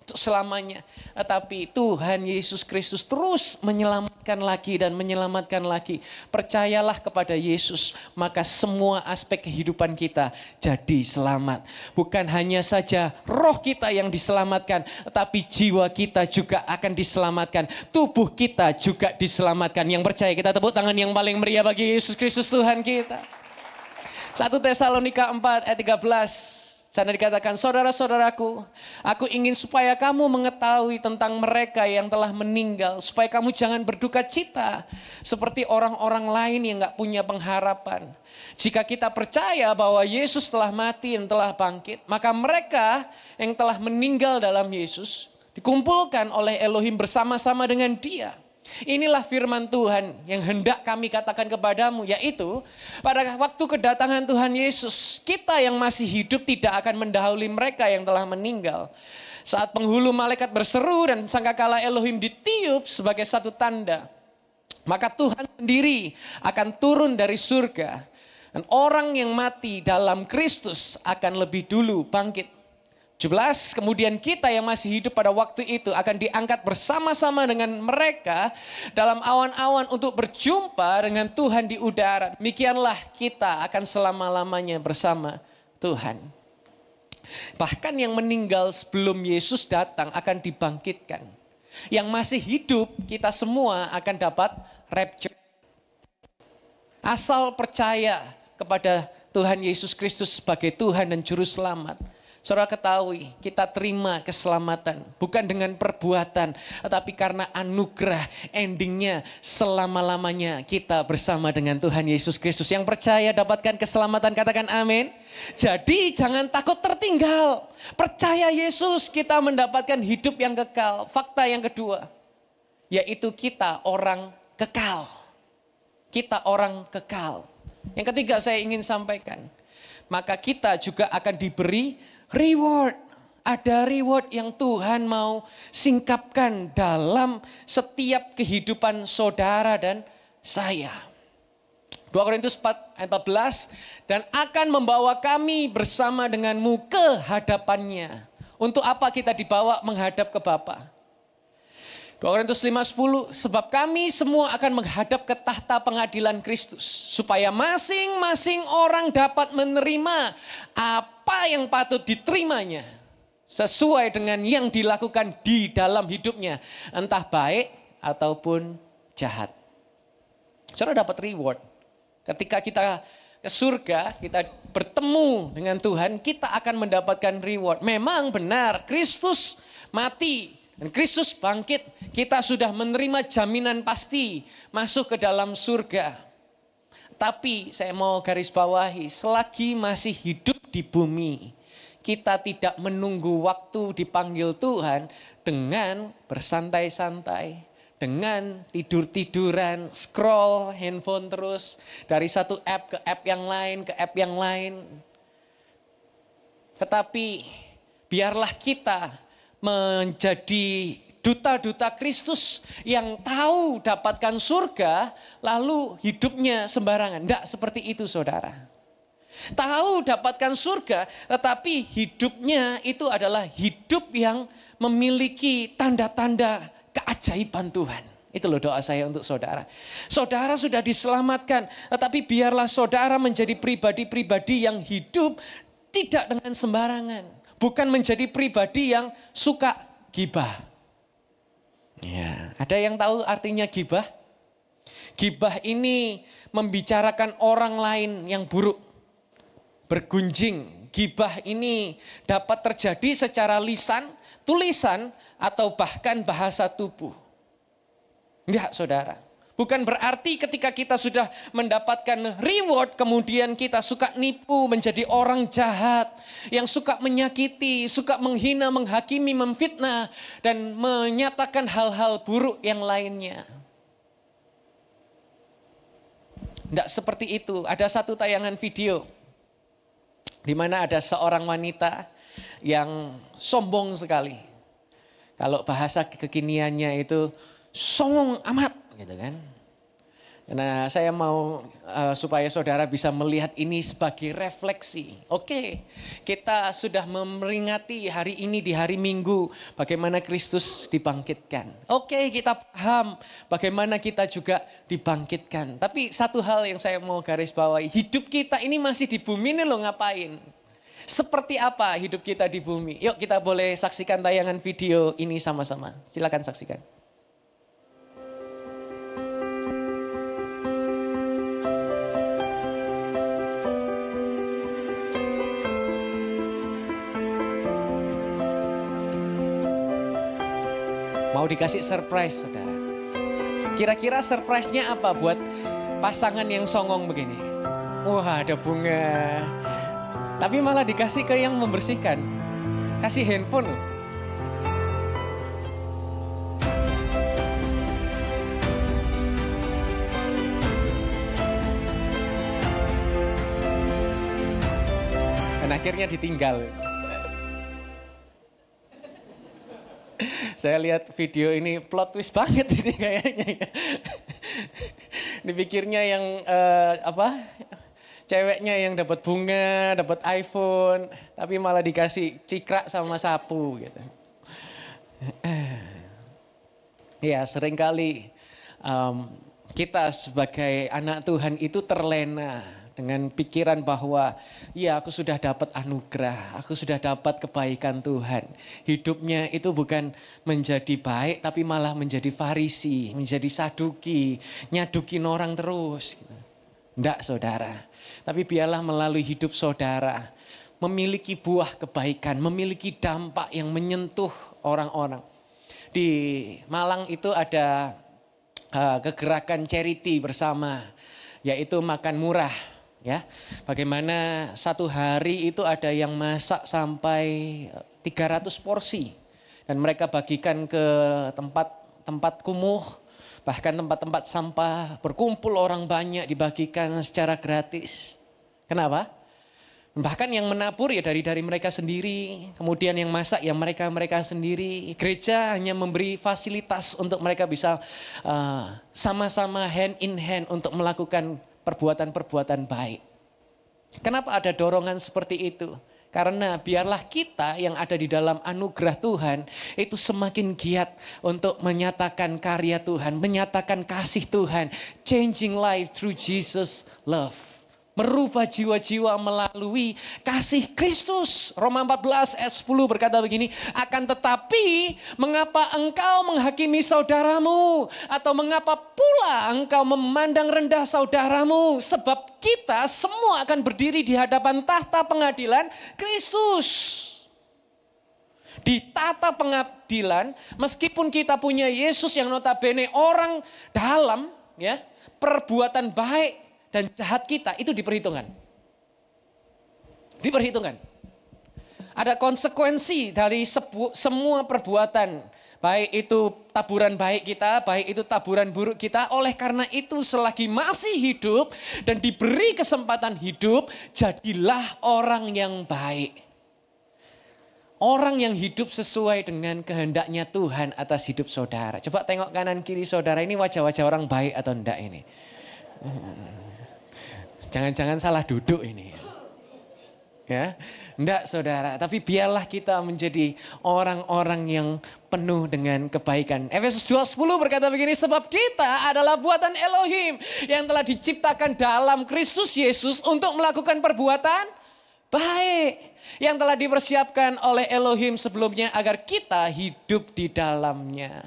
E: selamanya, tetapi Tuhan Yesus Kristus terus menyelamatkan lagi dan menyelamatkan lagi. Percayalah kepada Yesus, maka semua aspek kehidupan kita jadi selamat. Bukan hanya saja roh kita yang diselamatkan, tetapi jiwa kita juga akan diselamatkan. Tubuh kita juga diselamatkan. Yang percaya kita tepuk tangan yang paling meriah bagi Yesus Kristus Tuhan kita. 1 Tesalonika 4 ayat 13. Sana dikatakan, saudara-saudaraku, aku ingin supaya kamu mengetahui tentang mereka yang telah meninggal. Supaya kamu jangan berduka cita seperti orang-orang lain yang gak punya pengharapan. Jika kita percaya bahwa Yesus telah mati dan telah bangkit, maka mereka yang telah meninggal dalam Yesus dikumpulkan oleh Elohim bersama-sama dengan Dia. Inilah firman Tuhan yang hendak kami katakan kepadamu, yaitu pada waktu kedatangan Tuhan Yesus, kita yang masih hidup tidak akan mendahului mereka yang telah meninggal. Saat penghulu malaikat berseru dan sangkakala Elohim ditiup sebagai satu tanda, maka Tuhan sendiri akan turun dari surga. Dan orang yang mati dalam Kristus akan lebih dulu bangkit. 17, kemudian kita yang masih hidup pada waktu itu akan diangkat bersama-sama dengan mereka dalam awan-awan untuk berjumpa dengan Tuhan di udara. Demikianlah kita akan selama-lamanya bersama Tuhan. Bahkan yang meninggal sebelum Yesus datang akan dibangkitkan. Yang masih hidup, kita semua akan dapat rapture. Asal percaya kepada Tuhan Yesus Kristus sebagai Tuhan dan Juru Selamat. Saudara ketahui, kita terima keselamatan bukan dengan perbuatan, tetapi karena anugerah. Endingnya selama-lamanya kita bersama dengan Tuhan Yesus Kristus. Yang percaya dapatkan keselamatan, katakan amin. Jadi jangan takut tertinggal. Percaya Yesus, kita mendapatkan hidup yang kekal. Fakta yang kedua, yaitu kita orang kekal. Kita orang kekal. Yang ketiga saya ingin sampaikan, maka kita juga akan diberi reward. Ada reward yang Tuhan mau singkapkan dalam setiap kehidupan saudara dan saya. 2 Korintus 4 ayat 14, dan akan membawa kami bersama denganmu ke hadapannya. Untuk apa kita dibawa menghadap ke Bapa? 2 Korintus 5:10, sebab kami semua akan menghadap ke tahta pengadilan Kristus, supaya masing-masing orang dapat menerima apa yang patut diterimanya sesuai dengan yang dilakukan di dalam hidupnya, entah baik ataupun jahat. Saudara dapat reward. Ketika kita ke surga, kita bertemu dengan Tuhan, kita akan mendapatkan reward. Memang benar, Kristus mati dan Kristus bangkit, kita sudah menerima jaminan pasti masuk ke dalam surga. Tapi saya mau garis bawahi, selagi masih hidup di bumi, kita tidak menunggu waktu dipanggil Tuhan dengan bersantai-santai, dengan tidur-tiduran, scroll handphone terus, dari satu app ke app yang lain, ke app yang lain. Tetapi biarlah kita menjadi duta-duta Kristus yang tahu dapatkan surga lalu hidupnya sembarangan. Tidak seperti itu saudara. Tahu dapatkan surga tetapi hidupnya itu adalah hidup yang memiliki tanda-tanda keajaiban Tuhan. Itu loh doa saya untuk saudara. Saudara sudah diselamatkan tetapi biarlah saudara menjadi pribadi-pribadi yang hidup tidak dengan sembarangan. Bukan menjadi pribadi yang suka gibah. Ya, ada yang tahu artinya gibah? Gibah ini membicarakan orang lain yang buruk. Bergunjing. Gibah ini dapat terjadi secara lisan, tulisan, atau bahkan bahasa tubuh. Enggak saudara. Bukan berarti ketika kita sudah mendapatkan reward, kemudian kita suka nipu, menjadi orang jahat. Yang suka menyakiti, suka menghina, menghakimi, memfitnah. Dan menyatakan hal-hal buruk yang lainnya. Tidak seperti itu. Ada satu tayangan video. Di mana ada seorang wanita yang sombong sekali. Kalau bahasa kekiniannya itu songong amat. Gitu kan. Nah saya mau supaya saudara bisa melihat ini sebagai refleksi. Oke, kita sudah memperingati hari ini di hari Minggu bagaimana Kristus dibangkitkan. Oke, kita paham bagaimana kita juga dibangkitkan. Tapi satu hal yang saya mau garis bawahi, hidup kita ini masih di bumi ini loh ngapain? Seperti apa hidup kita di bumi? Yuk kita boleh saksikan tayangan video ini sama-sama. Silakan saksikan. Mau dikasih surprise saudara. Kira-kira surprise-nya apa buat pasangan yang songong begini? Wah ada bunga. Tapi malah dikasih ke yang membersihkan. Kasih handphone loh. Dan akhirnya ditinggal. Saya lihat video ini plot twist banget ini kayaknya. Dipikirnya yang
I: Ceweknya yang dapat bunga, dapat iPhone, tapi malah dikasih cikrak sama sapu gitu. Ya, seringkali kita sebagai anak Tuhan itu terlena dengan pikiran bahwa ya aku sudah dapat anugerah, aku sudah dapat kebaikan Tuhan. Hidupnya itu bukan menjadi baik tapi malah menjadi Farisi, menjadi Saduki, nyadukin orang terus. Enggak saudara, tapi biarlah melalui hidup saudara memiliki buah kebaikan, memiliki dampak yang menyentuh orang-orang. Di Malang itu ada kegerakan charity bersama, yaitu makan murah. Ya, bagaimana satu hari itu ada yang masak sampai 300 porsi dan mereka bagikan ke tempat kumuh, bahkan tempat-tempat sampah, berkumpul orang banyak dibagikan secara gratis. Kenapa? Bahkan yang menabur ya dari mereka sendiri, kemudian yang masak ya mereka sendiri. Gereja hanya memberi fasilitas untuk mereka bisa sama-sama hand in hand untuk melakukan perbuatan-perbuatan baik. Kenapa ada dorongan seperti itu? Karena biarlah kita yang ada di dalam anugerah Tuhan itu semakin giat untuk menyatakan karya Tuhan, menyatakan kasih Tuhan, changing life through Jesus love. Merubah jiwa-jiwa melalui kasih Kristus. Roma 14 ayat 10 berkata begini, akan tetapi mengapa engkau menghakimi saudaramu? Atau mengapa pula engkau memandang rendah saudaramu? Sebab kita semua akan berdiri di hadapan tahta pengadilan Kristus. Di tahta pengadilan, meskipun kita punya Yesus yang notabene orang dalam, ya, perbuatan baik dan jahat kita itu diperhitungkan. Diperhitungkan. Ada konsekuensi dari semua perbuatan. Baik itu taburan baik kita, baik itu taburan buruk kita. Oleh karena itu selagi masih hidup dan diberi kesempatan hidup, jadilah orang yang baik. Orang yang hidup sesuai dengan kehendaknya Tuhan atas hidup saudara. Coba tengok kanan kiri saudara, ini wajah-wajah orang baik atau enggak ini? Jangan-jangan salah duduk ini. Ya, enggak saudara, tapi biarlah kita menjadi orang-orang yang penuh dengan kebaikan. Efesus 2:10 berkata begini, sebab kita adalah buatan Elohim yang telah diciptakan dalam Kristus Yesus untuk melakukan perbuatan baik yang telah dipersiapkan oleh Elohim sebelumnya agar kita hidup di dalamnya.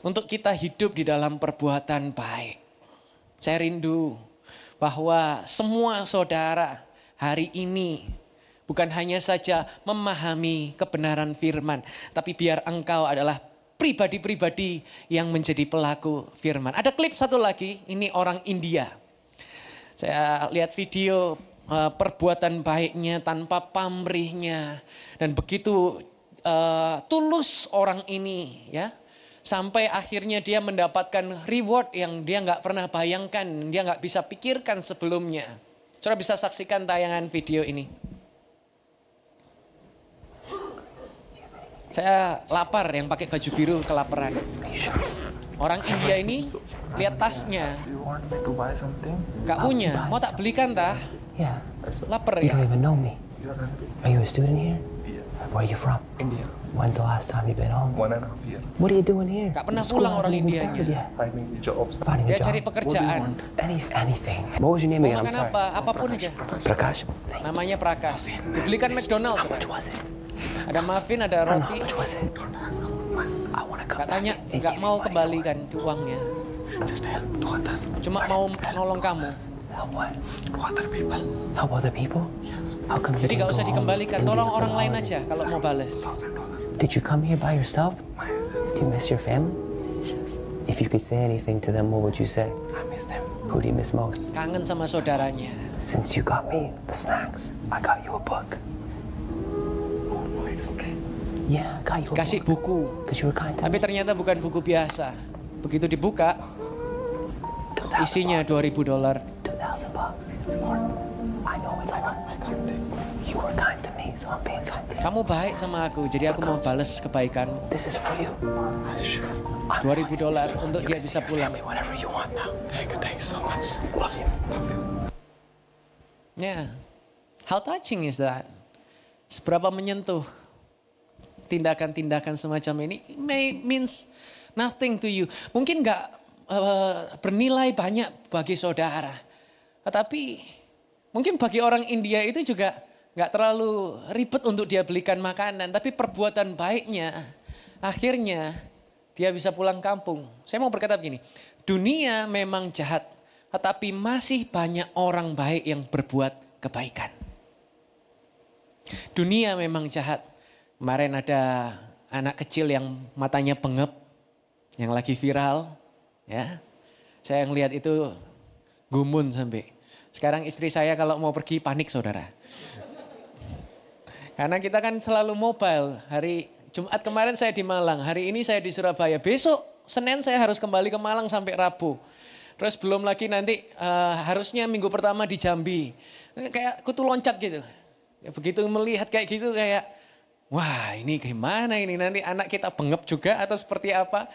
I: Untuk kita hidup di dalam perbuatan baik. Saya rindu bahwa semua saudara hari ini bukan hanya saja memahami kebenaran firman, tapi biar engkau adalah pribadi-pribadi yang menjadi pelaku firman. Ada klip satu lagi, ini orang India. Saya lihat video perbuatan baiknya tanpa pamrihnya dan begitu tulus orang ini, ya. Sampai akhirnya dia mendapatkan reward yang dia nggak pernah bayangkan, dia nggak bisa pikirkan sebelumnya. Saudara bisa saksikan tayangan video ini. Saya lapar, yang pakai baju biru kelaparan. Orang India ini lihat tasnya, nggak punya, mau tak belikan tah? Lapar ya.
J: You don't even know me. Are you a student here? Where are you from?
K: India.
J: When's the last time you've been home?
K: 1.5 years.
J: What are you doing here?
I: Gak pernah pulang orang Indianya.
K: Finding jobs.
J: Finding a
I: Dia
J: job.
I: cari pekerjaan.
J: Anything. What was your name
I: Mau
J: again? I'm
I: makan
J: sorry.
I: apa? Apapun aja.
J: Prakash.
I: Namanya Prakas. Dibelikan McDonald's.
J: How much was it?
I: Ada muffin, ada
J: How
I: roti.
J: much was it? I want to come
I: Gak tanya,
J: back and
I: gak
J: give
I: mau
J: you money
I: kembalikan uangnya.
K: Just help Tuhan.
I: Cuma mau nolong kamu.
J: Help what?
K: Other people.
J: Help other people? How come you
I: Jadi
J: didn't
I: gak
J: go
I: usah
J: home
I: dikembalikan,
J: to
I: tolong
J: India for
I: orang
J: the
I: lain
J: holidays?
I: aja kalau mau bales.
J: Did you come here by yourself? Do you miss your family? If you could say anything to them, what would you say?
K: I miss them.
J: Who do you miss most?
I: Kangen sama saudaranya.
J: Since you got me the snacks, I got you a book.
K: Oh, no, it's okay.
J: Yeah, I got you a
I: Kasih
J: book.
I: buku.
J: Because you were kind to
I: Tapi
J: me.
I: ternyata bukan buku biasa. Begitu dibuka, isinya $2,000.
J: $2,000. It's smart. I know it's like I got it. You were kind to me, so I'm being kind.
I: Kamu baik sama aku, jadi aku mau balas kebaikanmu.
J: This is for you.
I: $2.000 untuk dia bisa pulang.
J: Whatever you want now.
K: Thank you so much.
J: Love you.
I: Yeah. How touching is that? Seberapa menyentuh tindakan-tindakan semacam ini means nothing to you. Mungkin nggak bernilai banyak bagi saudara. Tetapi mungkin bagi orang India itu juga nggak terlalu ribet untuk dia belikan makanan. Tapi perbuatan baiknya akhirnya dia bisa pulang kampung. Saya mau berkata begini, dunia memang jahat. Tetapi masih banyak orang baik yang berbuat kebaikan. Dunia memang jahat. Kemarin ada anak kecil yang matanya pengep, yang lagi viral. Ya, saya ngelihat itu gumun sampai. Sekarang istri saya kalau mau pergi panik saudara. Karena kita kan selalu mobile. Hari Jumat kemarin saya di Malang, hari ini saya di Surabaya. Besok Senin saya harus kembali ke Malang sampai Rabu. Terus belum lagi nanti harusnya minggu pertama di Jambi. Kayak kutu loncat gitu. Ya, begitu melihat kayak gitu kayak, wah ini gimana ini nanti anak kita bengep juga atau seperti apa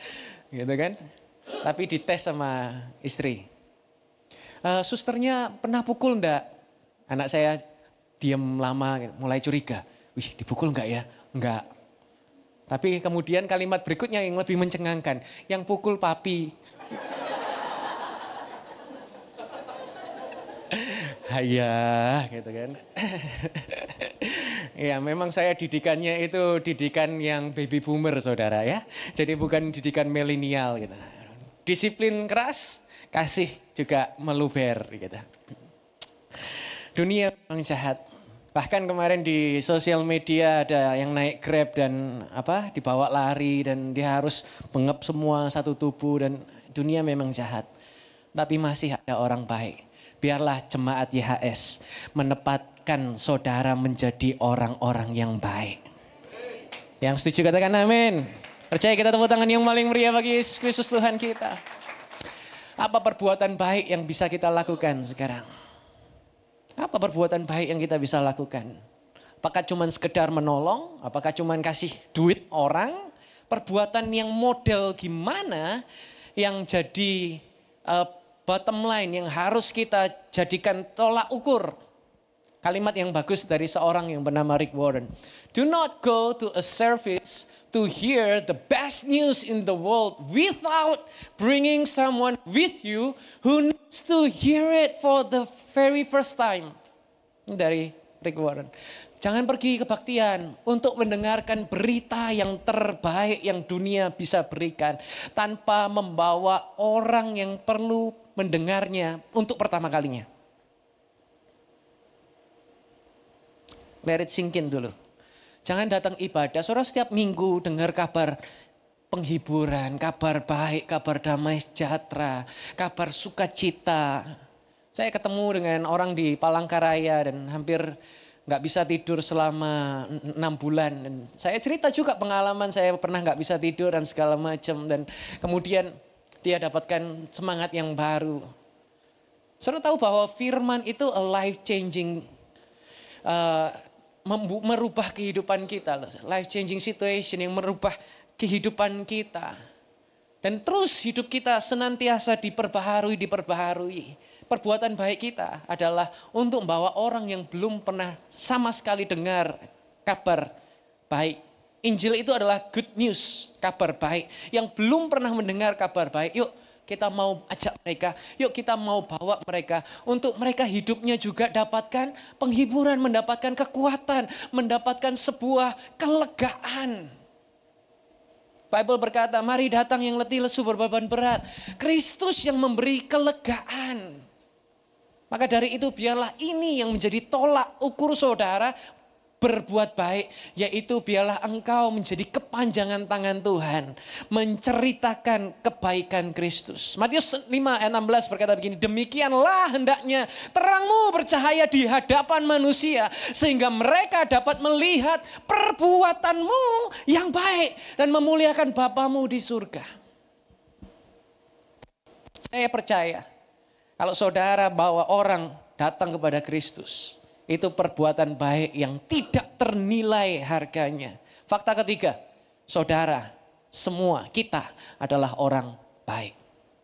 I: gitu kan. Tapi dites sama istri. Susternya pernah pukul enggak? Anak saya diam lama mulai curiga. Wih dipukul enggak ya? Enggak. Tapi kemudian kalimat berikutnya yang lebih mencengangkan. Yang pukul papi. Hayah gitu kan. Ya memang saya didikannya itu didikan yang baby boomer saudara ya. Jadi bukan didikan milenial gitu. Disiplin keras, kasih juga meluber gitu. Dunia memang jahat. Bahkan kemarin di sosial media ada yang naik Grab dan dibawa lari dan dia harus bengep semua satu tubuh dan dunia memang jahat. Tapi masih ada orang baik. Biarlah jemaat YHS menempatkan saudara menjadi orang-orang yang baik. Yang setuju katakan amin. Percaya kita tepuk tangan yang paling meriah bagi Yesus Kristus Tuhan kita. Apa perbuatan baik yang bisa kita lakukan sekarang? Apa perbuatan baik yang kita bisa lakukan? Apakah cuma sekedar menolong? Apakah cuma kasih duit orang? Perbuatan yang model gimana yang jadi bottom line yang harus kita jadikan tolak ukur. Kalimat yang bagus dari seorang yang bernama Rick Warren. Do not go to a service to hear the best news in the world without bringing someone with you who needs to hear it for the very first time. Dari Rick Warren. Jangan pergi kebaktian untuk mendengarkan berita yang terbaik yang dunia bisa berikan. Tanpa membawa orang yang perlu mendengarnya untuk pertama kalinya. Let it sink in dulu. Jangan datang ibadah, saudara setiap minggu dengar kabar penghiburan, kabar baik, kabar damai sejahtera, kabar sukacita. Saya ketemu dengan orang di Palangkaraya dan hampir nggak bisa tidur selama 6 bulan. Dan saya cerita juga pengalaman saya pernah nggak bisa tidur dan segala macam. Dan kemudian dia dapatkan semangat yang baru. Saudara tahu bahwa firman itu a life changing, merubah kehidupan kita. Life changing situation yang merubah kehidupan kita. Dan terus hidup kita senantiasa diperbaharui. Perbuatan baik kita adalah untuk membawa orang yang belum pernah sama sekali dengar kabar baik. Injil itu adalah good news, kabar baik. Yang belum pernah mendengar kabar baik, yuk kita mau ajak mereka, yuk kita mau bawa mereka. Untuk mereka hidupnya juga dapatkan penghiburan, mendapatkan kekuatan, mendapatkan sebuah kelegaan. Bible berkata, mari datang yang letih lesu berbeban berat. Kristus yang memberi kelegaan. Maka dari itu biarlah ini yang menjadi tolak ukur saudara berbuat baik. Yaitu biarlah engkau menjadi kepanjangan tangan Tuhan. Menceritakan kebaikan Kristus. Matius 5 ayat 16 berkata begini. Demikianlah hendaknya terangmu bercahaya di hadapan manusia. Sehingga mereka dapat melihat perbuatanmu yang baik. Dan memuliakan Bapamu di surga. Saya percaya. Kalau saudara bawa orang datang kepada Kristus. itu perbuatan baik yang tidak ternilai harganya. Fakta ketiga, saudara, semua kita adalah orang baik.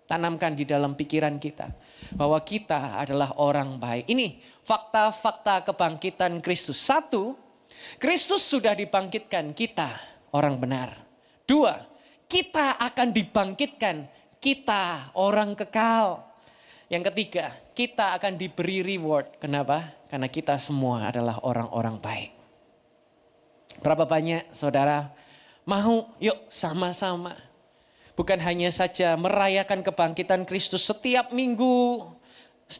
I: Tanamkan di dalam pikiran kita bahwa kita adalah orang baik. Ini fakta-fakta kebangkitan Kristus. 1, Kristus sudah dibangkitkan, kita orang benar. 2, kita akan dibangkitkan, kita orang kekal. Yang ketiga, kita akan diberi reward. Kenapa? Karena kita semua adalah orang-orang baik. Berapa banyak saudara mau yuk sama-sama. Bukan hanya saja merayakan kebangkitan Kristus setiap minggu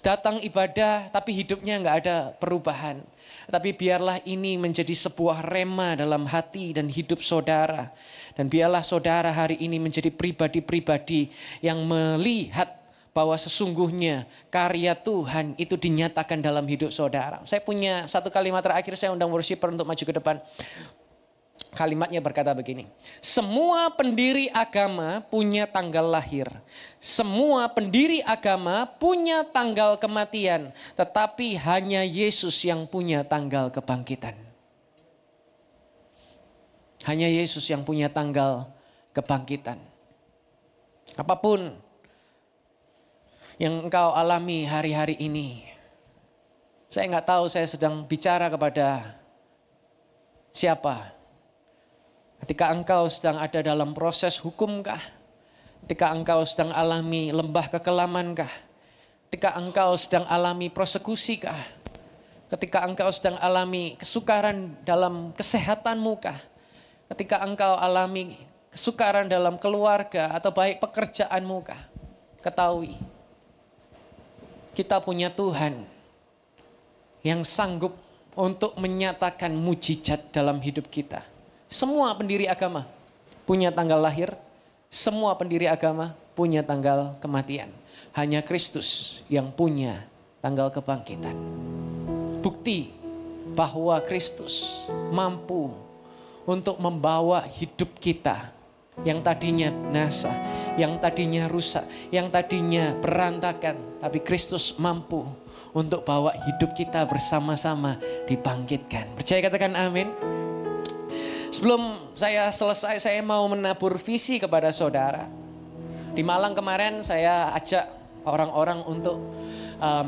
I: datang ibadah tapi hidupnya nggak ada perubahan. Tapi biarlah ini menjadi sebuah rema dalam hati dan hidup saudara. Dan biarlah saudara hari ini menjadi pribadi-pribadi yang melihat bahwa sesungguhnya karya Tuhan itu dinyatakan dalam hidup saudara. Saya punya satu kalimat terakhir, saya undang worshiper untuk maju ke depan. Kalimatnya berkata begini, semua pendiri agama punya tanggal lahir. Semua pendiri agama punya tanggal kematian. Tetapi hanya Yesus yang punya tanggal kebangkitan. Hanya Yesus yang punya tanggal kebangkitan. Apapun yang engkau alami hari-hari ini. Saya nggak tahu saya sedang bicara kepada siapa. Ketika engkau sedang ada dalam proses hukumkah? Ketika engkau sedang alami lembah kekelaman kah? Ketika engkau sedang alami persekusi kah? Ketika engkau sedang alami kesukaran dalam kesehatanmu kah? Ketika engkau alami kesukaran dalam keluarga atau baik pekerjaanmu kah? Ketahui, kita punya Tuhan yang sanggup untuk menyatakan mujizat dalam hidup kita. Semua pendiri agama punya tanggal lahir, semua pendiri agama punya tanggal kematian. Hanya Kristus yang punya tanggal kebangkitan. Bukti bahwa Kristus mampu untuk membawa hidup kita yang tadinya binasa, yang tadinya rusak, yang tadinya berantakan. Tapi Kristus mampu untuk bawa hidup kita bersama-sama dibangkitkan. Percaya katakan amin. Sebelum saya selesai, saya mau menabur visi kepada saudara. Di Malang kemarin saya ajak orang-orang untuk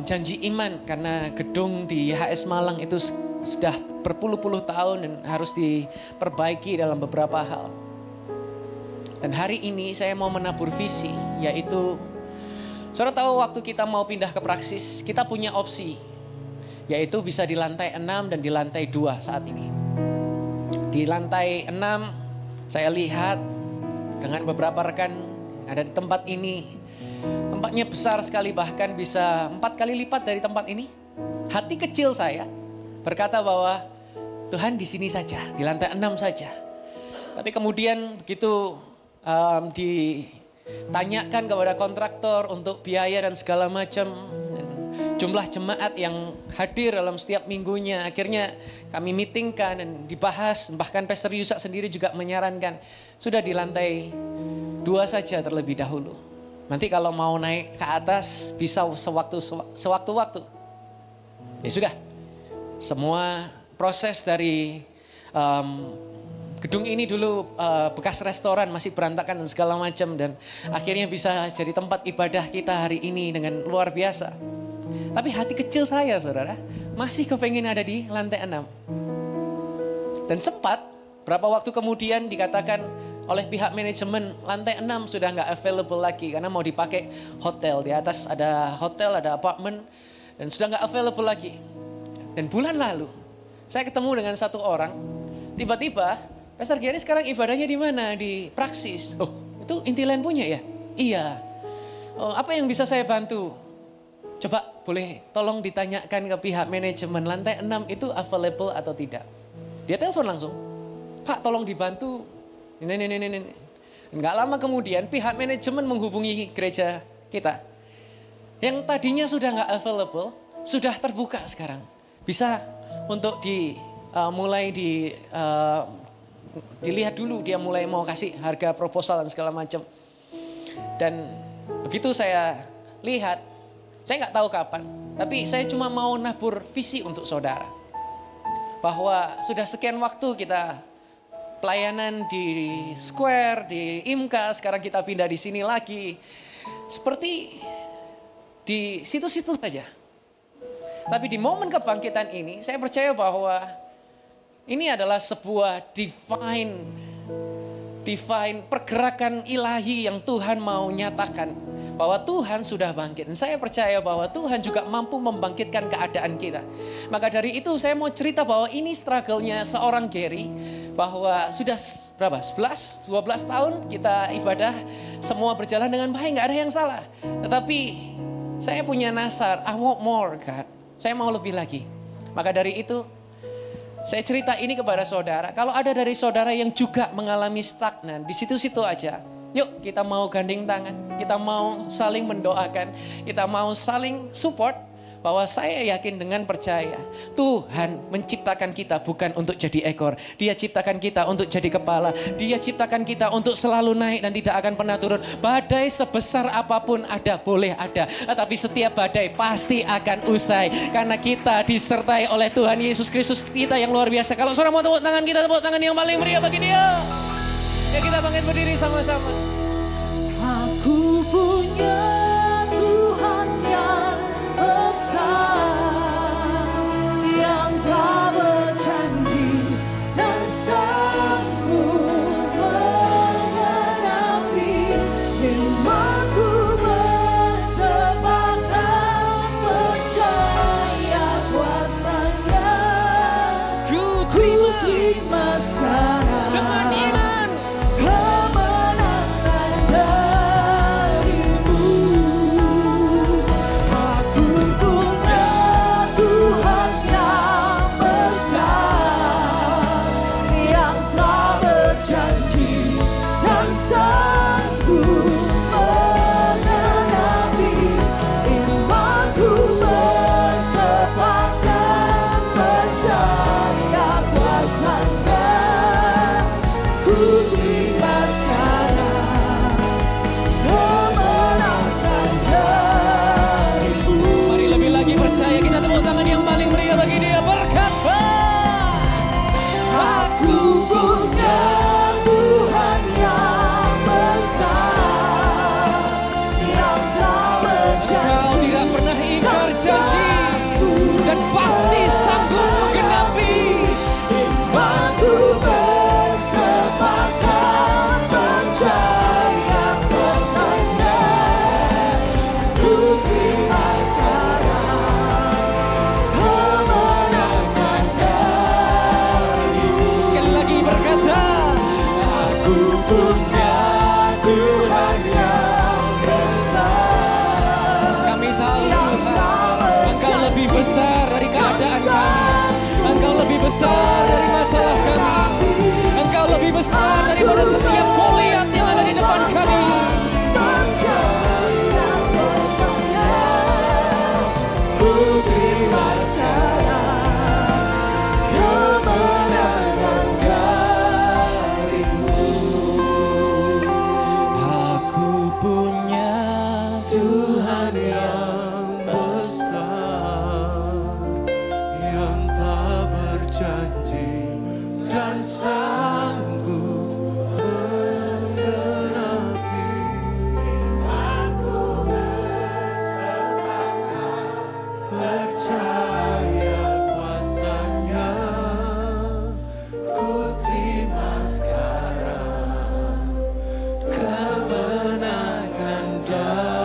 I: janji iman. Karena gedung di HS Malang itu sudah berpuluh-puluh tahun dan harus diperbaiki dalam beberapa hal. Dan hari ini saya mau menabur visi, yaitu saudara tahu waktu kita mau pindah ke Praksis, kita punya opsi. Yaitu bisa di lantai 6 dan di lantai 2 saat ini. Di lantai 6 saya lihat dengan beberapa rekan yang ada di tempat ini. Tempatnya besar sekali, bahkan bisa 4 kali lipat dari tempat ini. Hati kecil saya berkata bahwa Tuhan di sini saja, di lantai 6 saja. Tapi kemudian begitu ditanyakan kepada kontraktor untuk biaya dan segala macam. Jumlah jemaat yang hadir dalam setiap minggunya. Akhirnya kami meetingkan dan dibahas. Bahkan Pastor Yusak sendiri juga menyarankan. Sudah di lantai 2 saja terlebih dahulu. Nanti kalau mau naik ke atas bisa sewaktu-waktu. Ya sudah. Semua proses dari gedung ini dulu bekas restoran, masih berantakan dan segala macam. Dan akhirnya bisa jadi tempat ibadah kita hari ini dengan luar biasa. Tapi hati kecil saya saudara masih kepengen ada di lantai 6. Dan sempat berapa waktu kemudian dikatakan oleh pihak manajemen lantai 6 sudah nggak available lagi. Karena mau dipakai hotel. Di atas ada hotel, ada apartemen. Dan sudah nggak available lagi. Dan bulan lalu saya ketemu dengan satu orang. Tiba-tiba Pastor Gary sekarang ibadahnya di mana? Di Praksis. Oh itu Intiland punya ya? Iya. Oh, apa yang bisa saya bantu? Coba boleh tolong ditanyakan ke pihak manajemen lantai 6 itu available atau tidak. Dia telepon langsung. Pak tolong dibantu. Ini. Enggak lama kemudian pihak manajemen menghubungi gereja kita. Yang tadinya sudah enggak available, sudah terbuka sekarang. Bisa untuk dilihat dulu, dia mulai mau kasih harga proposal dan segala macam. Dan begitu saya lihat, saya nggak tahu kapan, Tapi saya cuma mau nabur visi untuk saudara. Bahwa sudah sekian waktu kita pelayanan di Square, di IMKA, sekarang kita pindah di sini lagi. Seperti di situ-situ saja. Tapi di momen kebangkitan ini, saya percaya bahwa ini adalah sebuah divine pergerakan ilahi yang Tuhan mau nyatakan. Bahwa Tuhan sudah bangkit. Dan saya percaya bahwa Tuhan juga mampu membangkitkan keadaan kita. Maka dari itu saya mau cerita bahwa ini struggle-nya seorang Gary. Bahwa sudah berapa? 11, 12 tahun kita ibadah. Semua berjalan dengan baik, gak ada yang salah. Tetapi saya punya nasar, I want more God. Saya mau lebih lagi. Maka dari itu saya cerita ini kepada saudara. Kalau ada dari saudara yang juga mengalami stagnan di situ-situ aja. Yuk kita mau gandeng tangan, kita mau saling mendoakan, kita mau saling support. Bahwa saya yakin dengan percaya Tuhan menciptakan kita bukan untuk jadi ekor. Dia ciptakan kita untuk jadi kepala. Dia ciptakan kita untuk selalu naik dan tidak akan pernah turun. Badai sebesar apapun ada, boleh ada. Tapi setiap badai pasti akan usai. Karena kita disertai oleh Tuhan Yesus Kristus kita yang luar biasa. Kalau saudara mau tepuk tangan, kita tepuk tangan yang paling meriah bagi dia. Ya kita bangkit berdiri sama-sama.
A: Aku punya Tuhan yang besar, yang tak berjanji dan sanggup menggenapi firman-Ku, bersepakat percaya kuasa-Nya. Ku terima sekarang dengan iman kemenangan darimu. Aku punya Tuhan yang besar, yang telah berjanji dan sanggup menggenapi iman-Ku, bersepakat percaya kuasa-Nya. Ku terima sekarang kemenangan darimu.
I: Mari lebih lagi percaya, kita tepuk tangan yang paling meriah bagi dia. Berkata,
A: Aku punya Tuhan yang besar, yang tak berjanji
I: Engkau tidak pernah ingkar janji dan pasti sanggup menggenapi.
A: iman-Ku, bersepakat percaya kuasa-Nya. Ku terima sekarang kemenangan darimu.
I: Sekali lagi berkata,
A: Aku punya Tuhan yang besar.
I: kami tahu Tuhan, Engkau lebih besar dari keadaan kami. Engkau lebih besar dari masalah kami. Engkau lebih besar daripada setiap Goliat yang ada di depan kami.
A: Percaya kuasa-Nya. Ku terima sekarang kemenangan darimu.
G: Aku punya Tuhan yang besar, yang tak berjanji dan sanggup menggenapi. Aku bersepakat percaya kuasa-Nya. Ku terima sekarang kemenangan darimu.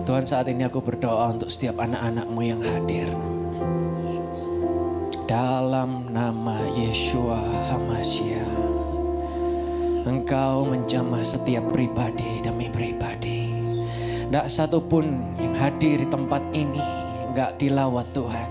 I: Tuhan, saat ini aku berdoa untuk setiap anak-anak-Mu yang hadir. Dalam nama Yeshua HaMashiach, Engkau menjamah setiap pribadi demi pribadi. Tidak satupun yang hadir di tempat ini enggak dilawat Tuhan.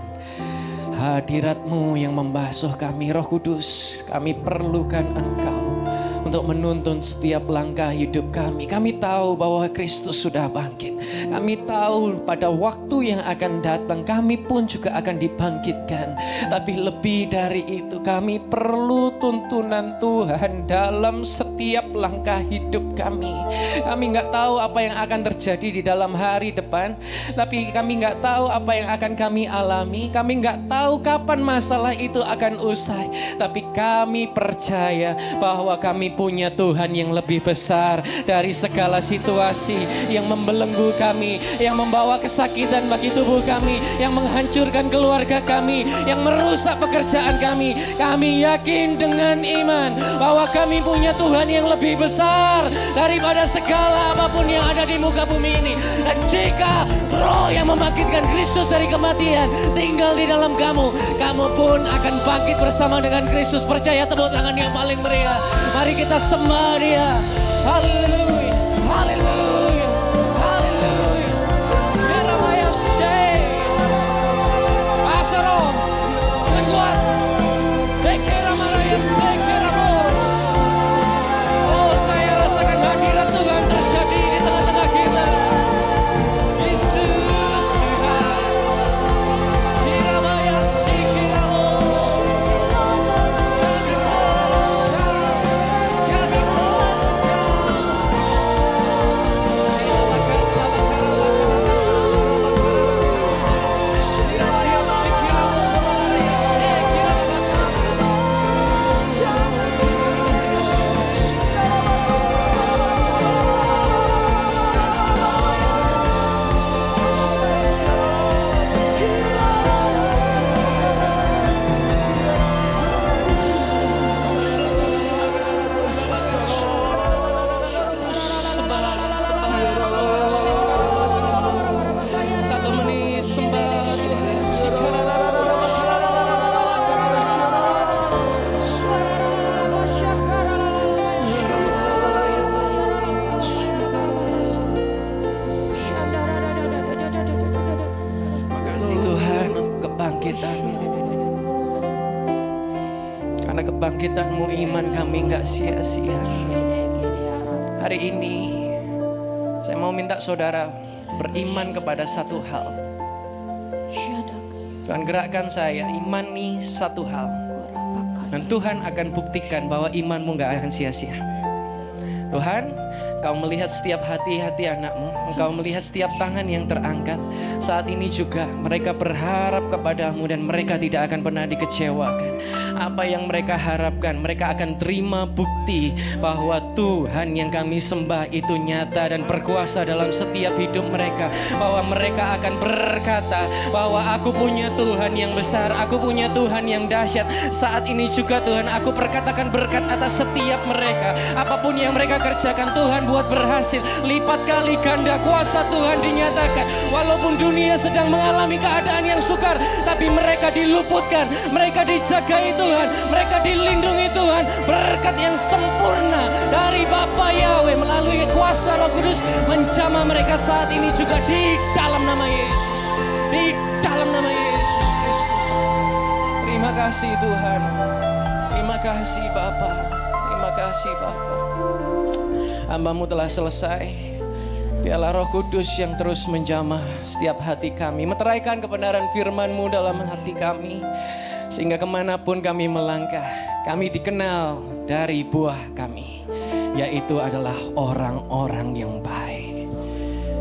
I: Hadirat-Mu yang membasuh kami, Roh Kudus, kami perlukan Engkau untuk untuk menuntun setiap langkah hidup kami. Kami tahu bahwa Kristus sudah bangkit. Kami tahu pada waktu yang akan datang kami pun juga akan dibangkitkan. Tapi lebih dari itu, kami perlu tuntunan Tuhan dalam setiap langkah hidup kami. Kami nggak tahu apa yang akan terjadi di dalam hari depan, tapi kami nggak tahu apa yang akan kami alami. Kami nggak tahu kapan masalah itu akan usai, tapi kami percaya bahwa kami punya Tuhan yang lebih besar dari segala situasi yang membelenggu kami, yang membawa kesakitan bagi tubuh kami, yang menghancurkan keluarga kami, yang merusak pekerjaan kami. Kami yakin dengan iman bahwa kami punya Tuhan yang lebih besar daripada segala apapun yang ada di muka bumi ini. Dan jika roh yang membangkitkan Kristus dari kematian tinggal di dalam kamu, kamu pun akan bangkit bersama dengan Kristus. Percaya, tepuk tangan yang paling meriah. Mari kita sembah Dia. Haleluya, haleluya, haleluya. Yeramaya say, Pasaro, kuat. Yeramaya say, Keramo. Oh, saya rasakan hadirat Tuhan terjadi di tengah-tengah kita. Yesus Tuhan. Yeramaya say, Keramo. Karena kebangkitan-Mu iman kami nggak sia-sia. Hari ini saya mau minta saudara beriman kepada satu hal. Tuhan gerakkan saya, imani satu hal. Dan Tuhan akan buktikan bahwa imanmu nggak akan sia-sia. Tuhan, Engkau melihat setiap hati-hati anak-Mu. Engkau melihat setiap tangan yang terangkat. Saat ini juga mereka berharap kepada-Mu dan mereka tidak akan pernah dikecewakan. Apa yang mereka harapkan, mereka akan terima bukti bahwa Tuhan yang kami sembah itu nyata dan berkuasa dalam setiap hidup mereka. Bahwa mereka akan berkata bahwa aku punya Tuhan yang besar, aku punya Tuhan yang dahsyat. Saat ini juga Tuhan, aku perkatakan berkat atas setiap mereka. Apapun yang mereka kerjakan, Tuhan buat berhasil. Lipat kali ganda kuasa Tuhan dinyatakan. Walaupun dunia sedang mengalami keadaan yang sukar, tapi mereka diluputkan, mereka dijagai Tuhan, mereka dilindungi Tuhan. Berkat yang sempurna dari Bapa Yahweh melalui kuasa Roh Kudus menjamah mereka saat ini juga di dalam nama Yesus. Di dalam nama Yesus Kristus. Terima kasih Tuhan. Terima kasih Bapa. Terima kasih Bapa. Hamba-Mu telah selesai. Biarlah Roh Kudus yang terus menjamah setiap hati kami, meteraikan kebenaran firman-Mu dalam hati kami, sehingga kemanapun kami melangkah, kami dikenal dari buah kami, yaitu adalah orang-orang yang baik.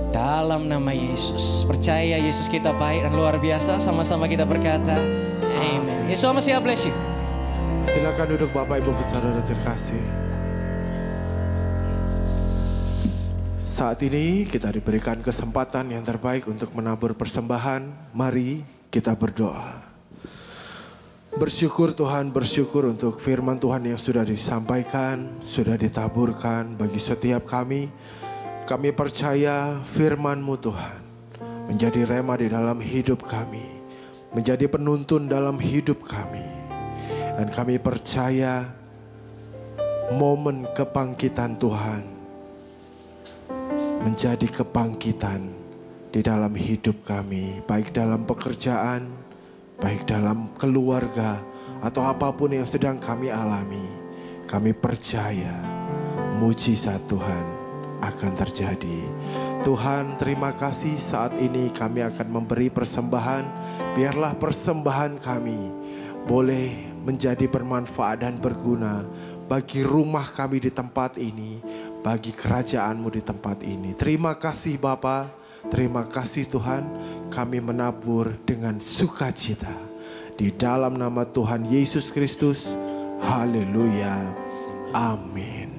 I: Dalam nama Yesus, percaya Yesus kita baik dan luar biasa. Sama-sama kita berkata, Amen. Yesus Masiah bless you.
G: Silakan duduk Bapak Ibu saudara terkasih. Saat ini kita diberikan kesempatan yang terbaik untuk menabur persembahan. Mari kita berdoa. Bersyukur Tuhan, bersyukur untuk firman Tuhan yang sudah disampaikan, sudah ditaburkan bagi setiap kami. Kami percaya firman-Mu Tuhan menjadi rema di dalam hidup kami, menjadi penuntun dalam hidup kami. Dan kami percaya momen kebangkitan Tuhan menjadi kebangkitan di dalam hidup kami, baik dalam pekerjaan, baik dalam keluarga, atau apapun yang sedang kami alami. Kami percaya mujizat Tuhan akan terjadi. Tuhan, terima kasih saat ini kami akan memberi persembahan. Biarlah persembahan kami boleh menjadi bermanfaat dan berguna bagi rumah kami di tempat ini, bagi kerajaan-Mu di tempat ini. Terima kasih Bapa, terima kasih Tuhan, kami menabur dengan sukacita. Di dalam nama Tuhan Yesus Kristus, haleluya, amin.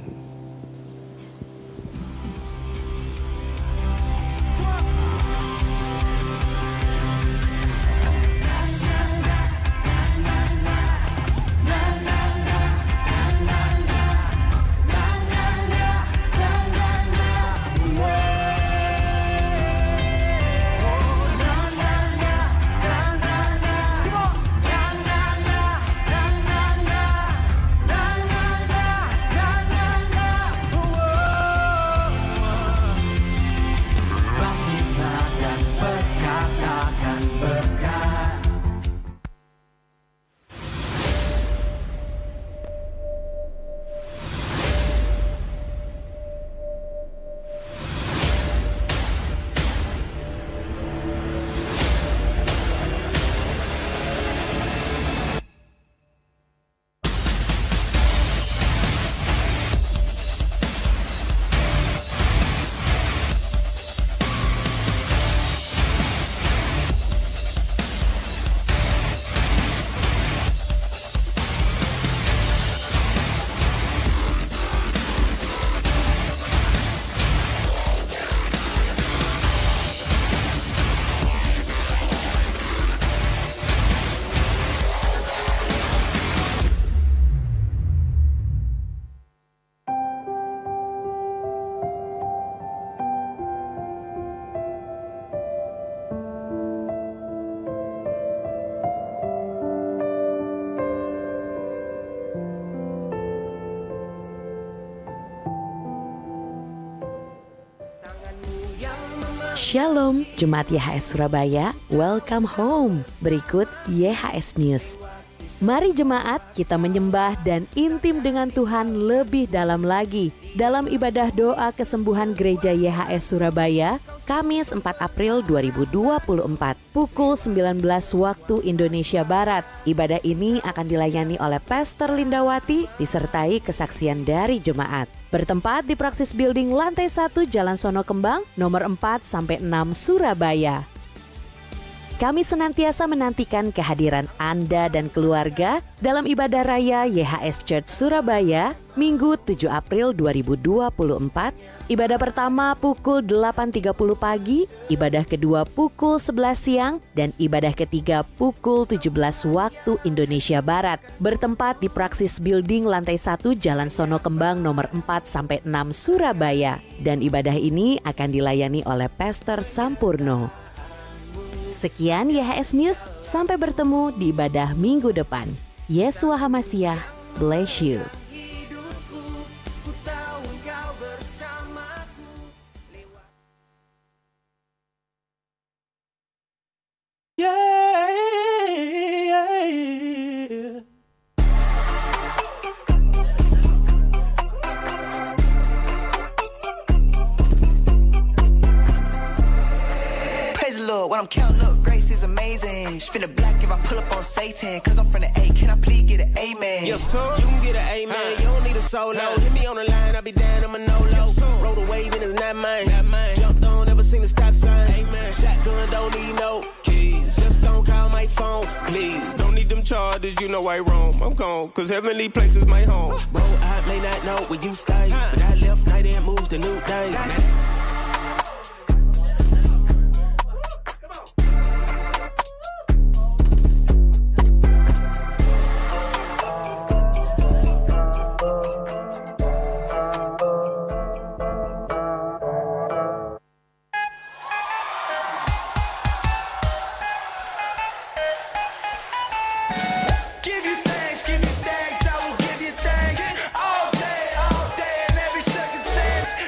L: Shalom, Jemaat YHS Surabaya, welcome home. Berikut YHS News. Mari jemaat, kita menyembah dan intim dengan Tuhan lebih dalam lagi. Dalam ibadah doa kesembuhan Gereja YHS Surabaya, Kamis 4 April 2024, pukul 19 waktu Indonesia Barat. Ibadah ini akan dilayani oleh Pastor Lindawati, disertai kesaksian dari jemaat. Bertempat di Praxis Building lantai 1 Jalan Sono Kembang, nomor 4-6 Surabaya. Kami senantiasa menantikan kehadiran Anda dan keluarga dalam ibadah raya YHS Church Surabaya, Minggu 7 April 2024. Ibadah pertama pukul 8.30 pagi, ibadah kedua pukul 11 siang, dan ibadah ketiga pukul 17 waktu Indonesia Barat. Bertempat di Praxis Building lantai 1 Jalan Sono Kembang nomor 4-6 Surabaya. Dan ibadah ini akan dilayani oleh Pastor Sampurno. Sekian YHS News, sampai bertemu di ibadah minggu depan. Yesua HaMasiah, bless you.
M: When I'm counting up, grace is amazing. Spin it black if I pull up on Satan. Cause I'm from the A, can I please get an amen?
N: Yes, sir. You can get an amen. You don't need a solo. Hit me on the line, I'll be down, I'm a no-low. Roll the wave and it's not mine. Jumped on, never seen the stop sign. Amen. Shotgun, don't need no keys. Just don't call my phone, please. Don't need them charges, you know I roam. I'm gone, cause heavenly places my home. Bro, I may not know where you stay, but I left night and moved to new day.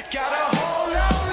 M: Got a whole lot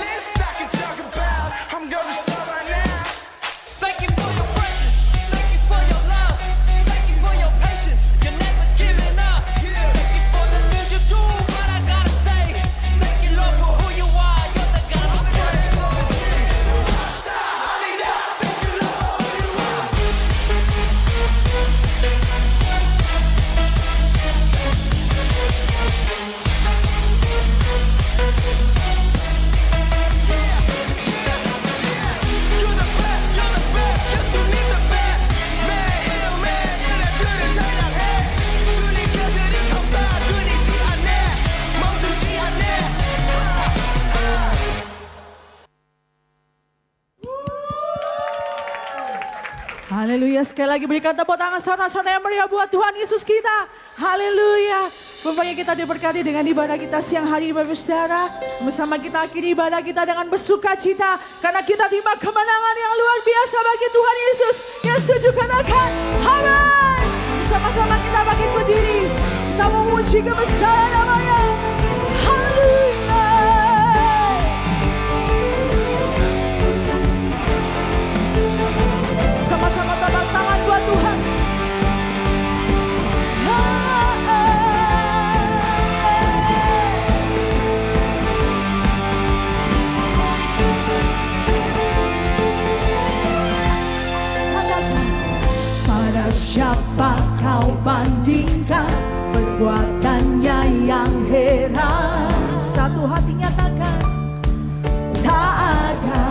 A: Haleluya, sekali lagi berikan tepuk tangan saudara-saudara yang meriah buat Tuhan Yesus kita. Haleluya. Rupanya kita diberkati dengan ibadah kita siang hari Bapak Saudara. Bersama kita akhiri ibadah kita dengan bersuka cita. Karena kita terima kemenangan yang luar biasa bagi Tuhan Yesus. Yang setuju katakan amin. Bersama-sama kita bangkit berdiri. Kita memuji kebesaran namanya. Haleluya. Sama-sama tepuk tangan buat Tuhan. Pada siapa kau bandingkan perbuatannya yang heran? Satu hati nyatakan tak ada.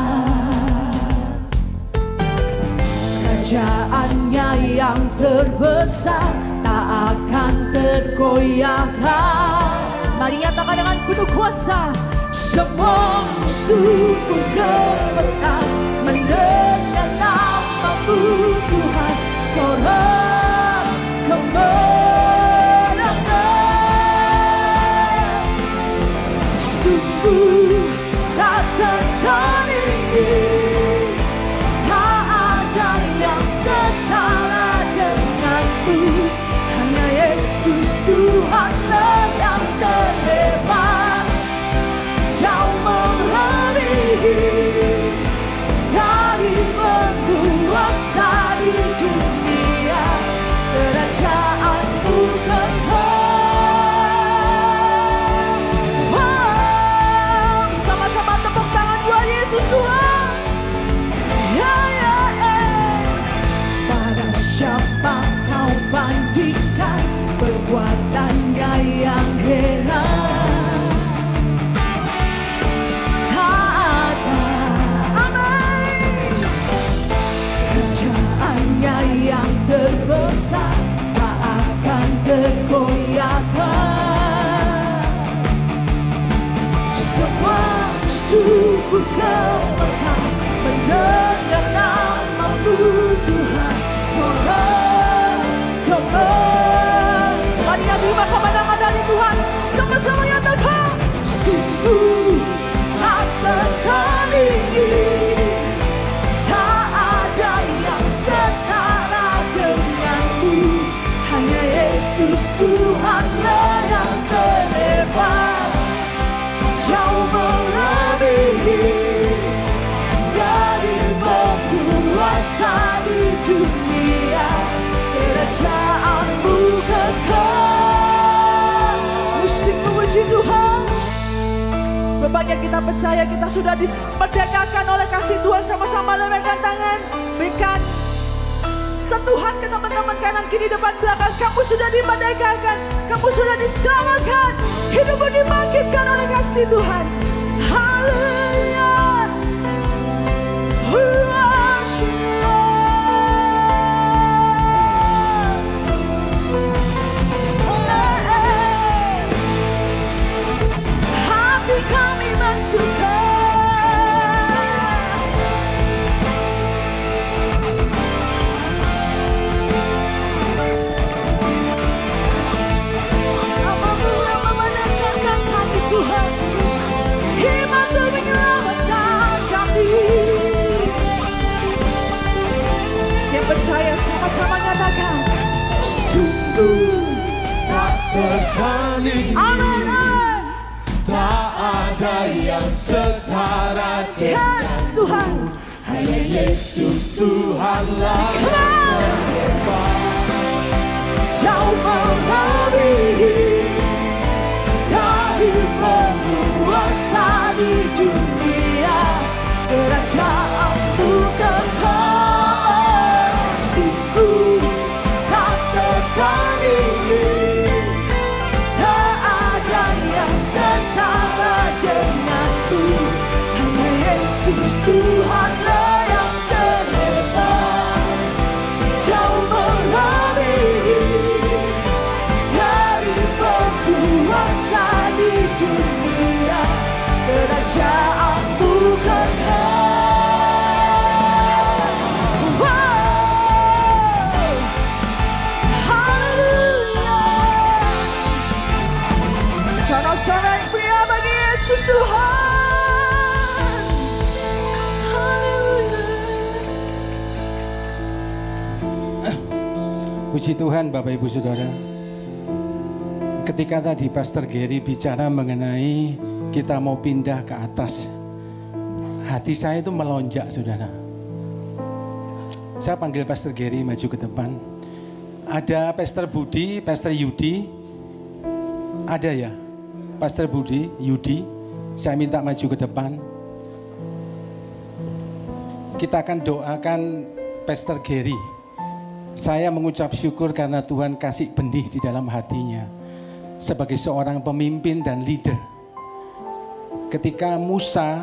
A: Kerajaannya yang terbesar tak akan tergoyahkan. Mari nyatakan dengan penuh kuasa. Semua musuh pun gemetar mendengar nama-Mu Tuhan. Sorak kemenangan. Sungguh tak tertandingi. Setara denganmu, hanya Yesus Tuhanlah yang terhebat, jauh melebihi dari penguasa di dunia. Kerajaanmu kekal. Wow, sama-sama tepuk tangan buat Yesus Tuhan. Siapa kau bandingkan perbuatannya yang heran? Tak ada, amin. Kerajaannya yang terbesar tak akan tergoyahkan. Semua suku gemetar mendengar nama-Mu Tuhan. Mari yang terima kemenangan dari Tuhan. Sama-sama nyatakan. Sungguh tak tertandingi. Tak ada yang setara denganmu. Hanya Yesus Tuhanlah yang terhebat, jauh melebihi dari penguasa di dunia. Kerajaanmu kekal. Musik memuji Tuhan. Bapaknya kita percaya kita sudah dimerdekakan oleh kasih Tuhan. Sama-sama lembutkan tangan. Berikan sentuhan ke teman-teman kanan kiri depan belakang. Kamu sudah dimerdekakan. Kamu sudah diselamatkan. Hidupmu dibangkitkan oleh kasih Tuhan. Haleluya. Hati kami bersuka. Nama-Mu yang memerdekakan kami Tuhan. Iman-Mu menyelamatkan kami. Yang percaya sama-sama nyatakan. Sungguh tak tertandingi. Amin. Tak ada yang setara dengan Tuhan. Hanya Yesus Tuhanlah yang terhebat, jauh melebihi dari penguasa di dunia. Kerajaanmu kekal. Sungguh tak tertandingi. Tak ada yang setara denganmu. Hanya Yesus Tuhanlah yang terhebat, jauh melebihi dari penguasa di dunia. Kerajaanmu kekal. Suara yang pria bagi Yesus Tuhan. Haleluya.
O: Puji Tuhan Bapak Ibu Saudara. Ketika tadi Pastor Gary bicara mengenai kita mau pindah ke atas, hati saya itu melonjak saudara. Saya panggil Pastor Gary maju ke depan. Ada Pastor Budi, Pastor Yudi. Ada ya? Pastor Budi, Yudi. Saya minta maju ke depan. Kita akan doakan Pastor Gary. Saya mengucap syukur karena Tuhan kasih benih di dalam hatinya. Sebagai seorang pemimpin dan leader. Ketika Musa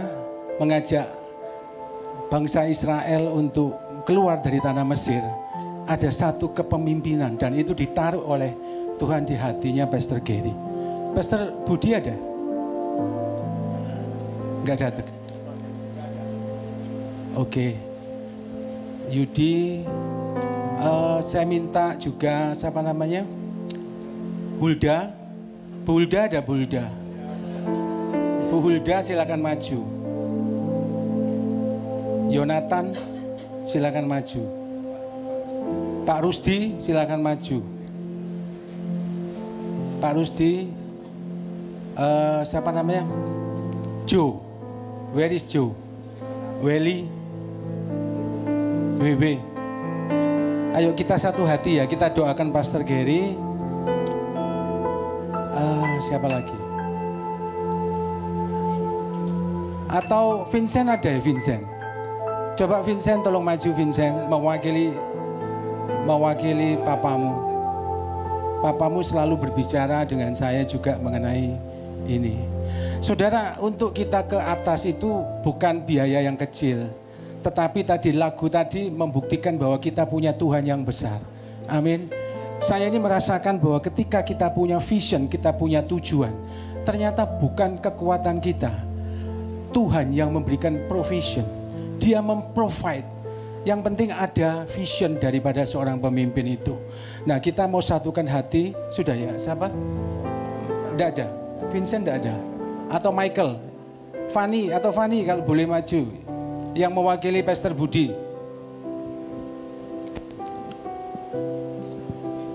O: mengajak bangsa Israel untuk keluar dari tanah Mesir, ada satu kepemimpinan dan itu ditaruh oleh Tuhan di hatinya Pastor Gary. Pastor Budi ada? Enggak datang. Oke. Yudi, saya minta juga siapa namanya? Hulda. Bulda ada Bulda. Bu Hulda silakan maju. Yonatan silakan maju. Pak Rusdi silakan maju. Pak Rusdi, siapa namanya? Joe. Where is Joe? Welly. WW. Ayo kita satu hati ya, kita doakan Pastor Gary. Siapa lagi? Atau Vincent ada ya, Vincent? Coba Vincent tolong maju Vincent, mewakili papamu. Papamu selalu berbicara dengan saya juga mengenai ini. Saudara, untuk kita ke atas itu bukan biaya yang kecil. Tetapi tadi lagu tadi membuktikan bahwa kita punya Tuhan yang besar. Amin. Saya ini merasakan bahwa ketika kita punya vision, kita punya tujuan, ternyata bukan kekuatan kita. Tuhan yang memberikan provision. Dia memprovide. Yang penting ada vision daripada seorang pemimpin itu. Nah, kita mau satukan hati. Sudah ya, siapa? Tidak ada. Vincent tidak ada. Atau Michael. Fanny kalau boleh maju. Yang mewakili Pastor Budi.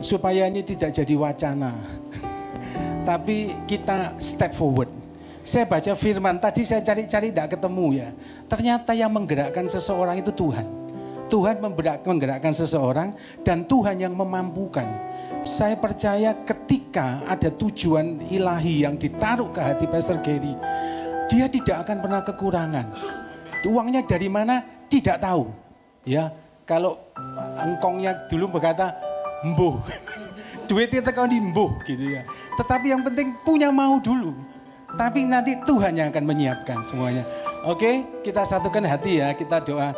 O: Supaya ini tidak jadi wacana. Tapi kita step forward. Saya baca firman, tadi saya cari-cari tidak ketemu ya. Ternyata yang menggerakkan seseorang itu Tuhan. Tuhan menggerakkan seseorang dan Tuhan yang memampukan. Saya percaya ketika ada tujuan ilahi yang ditaruh ke hati Pastor Gary, dia tidak akan pernah kekurangan. Uangnya dari mana? Tidak tahu. Ya, kalau engkongnya dulu berkata, mbuh, duitnya tekan di mbuh gitu ya. Tetapi yang penting punya mau dulu. Tapi nanti Tuhan yang akan menyiapkan semuanya. Oke, kita satukan hati ya, kita doa.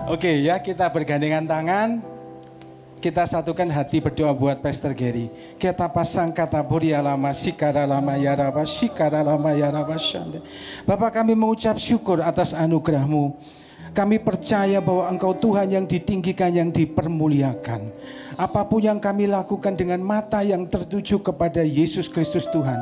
O: Oke ya, kita bergandengan tangan. Kita satukan hati berdoa buat Pastor Gary. Kita pasang kata buria lama sikara lama ya raba sikara lama ya raba shanda. Bapak, kami mengucap syukur atas anugerah-Mu. Kami percaya bahwa Engkau Tuhan yang ditinggikan, yang dipermuliakan. Apapun yang kami lakukan dengan mata yang tertuju kepada Yesus Kristus Tuhan.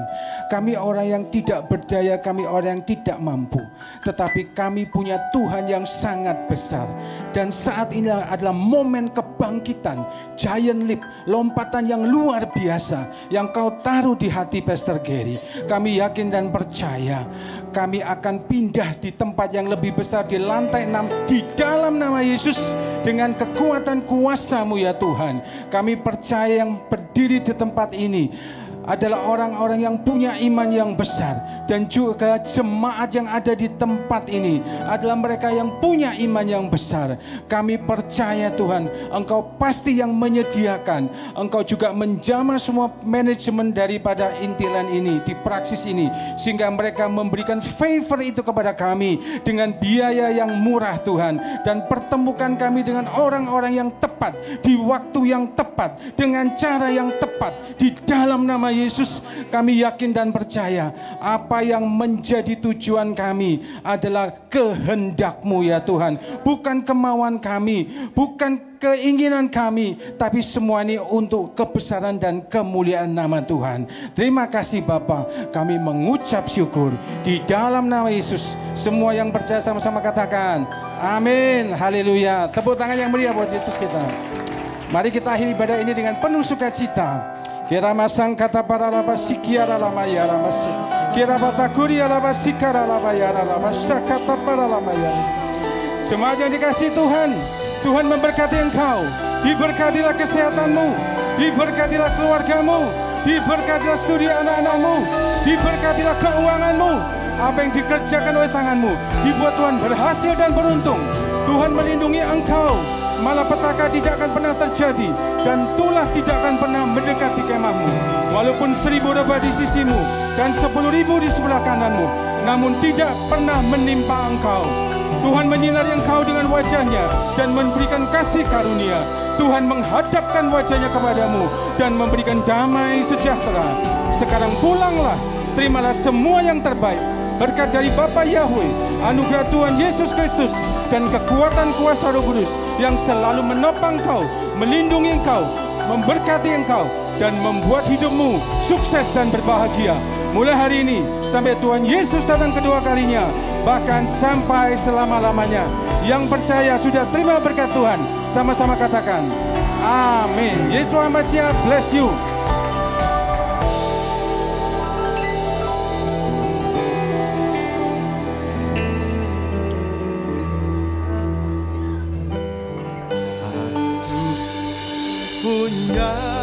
O: Kami orang yang tidak berdaya, kami orang yang tidak mampu. Tetapi kami punya Tuhan yang sangat besar. Dan saat ini adalah momen kebangkitan, giant leap, lompatan yang luar biasa yang Kau taruh di hati Pastor Gary. Kami yakin dan percaya kami akan pindah di tempat yang lebih besar, di lantai 6 di dalam nama Yesus. Dengan kekuatan kuasa-Mu ya Tuhan, kami percaya yang berdiri di tempat ini adalah orang-orang yang punya iman yang besar. Dan juga jemaat yang ada di tempat ini adalah mereka yang punya iman yang besar. Kami percaya Tuhan, Engkau pasti yang menyediakan. Engkau juga menjamah semua manajemen daripada intilan ini, di praksis ini. Sehingga mereka memberikan favor itu kepada kami dengan biaya yang murah Tuhan. Dan pertemukan kami dengan orang-orang yang tepat tepat, di waktu yang tepat, dengan cara yang tepat. Di dalam nama Yesus kami yakin dan percaya apa yang menjadi tujuan kami adalah kehendak-Mu ya Tuhan. Bukan kemauan kami, bukan keinginan kami, tapi semua ini untuk kebesaran dan kemuliaan nama Tuhan. Terima kasih Bapa, kami mengucap syukur di dalam nama Yesus. Semua yang percaya sama-sama katakan amin, haleluya. Tepuk tangan yang meriah buat Yesus kita. Mari kita akhiri ibadah ini dengan penuh sukacita. Kira masang kata para labas sikiara lama ya labas. Kira batakuri labas sikara lama ya labas kata para lama ya. Jemaat yang dikasihi Tuhan, Tuhan memberkati engkau. Diberkatilah kesehatanmu, diberkatilah keluargamu, diberkatilah studi anak-anakmu, diberkatilah keuanganmu. Apa yang dikerjakan oleh tanganmu dibuat Tuhan berhasil dan beruntung. Tuhan melindungi engkau, malapetaka tidak akan pernah terjadi, dan tulah tidak akan pernah mendekati kemahmu. Walaupun 1000 rebah di sisimu dan 10.000 di sebelah kananmu, namun tidak pernah menimpa engkau. Tuhan menyinari engkau dengan wajahnya dan memberikan kasih karunia. Tuhan menghadapkan wajahnya kepadamu dan memberikan damai sejahtera. Sekarang pulanglah, terimalah semua yang terbaik. Berkat dari Bapa Yahweh, anugerah Tuhan Yesus Kristus, dan kekuatan kuasa Roh Kudus yang selalu menopang engkau, melindungi engkau, memberkati engkau, dan membuat hidupmu sukses dan berbahagia. Mulai hari ini sampai Tuhan Yesus datang kedua kalinya, bahkan sampai selama-lamanya. Yang percaya sudah terima berkat Tuhan, sama-sama katakan amin. Yesus Hamasiah bless you.
D: Punya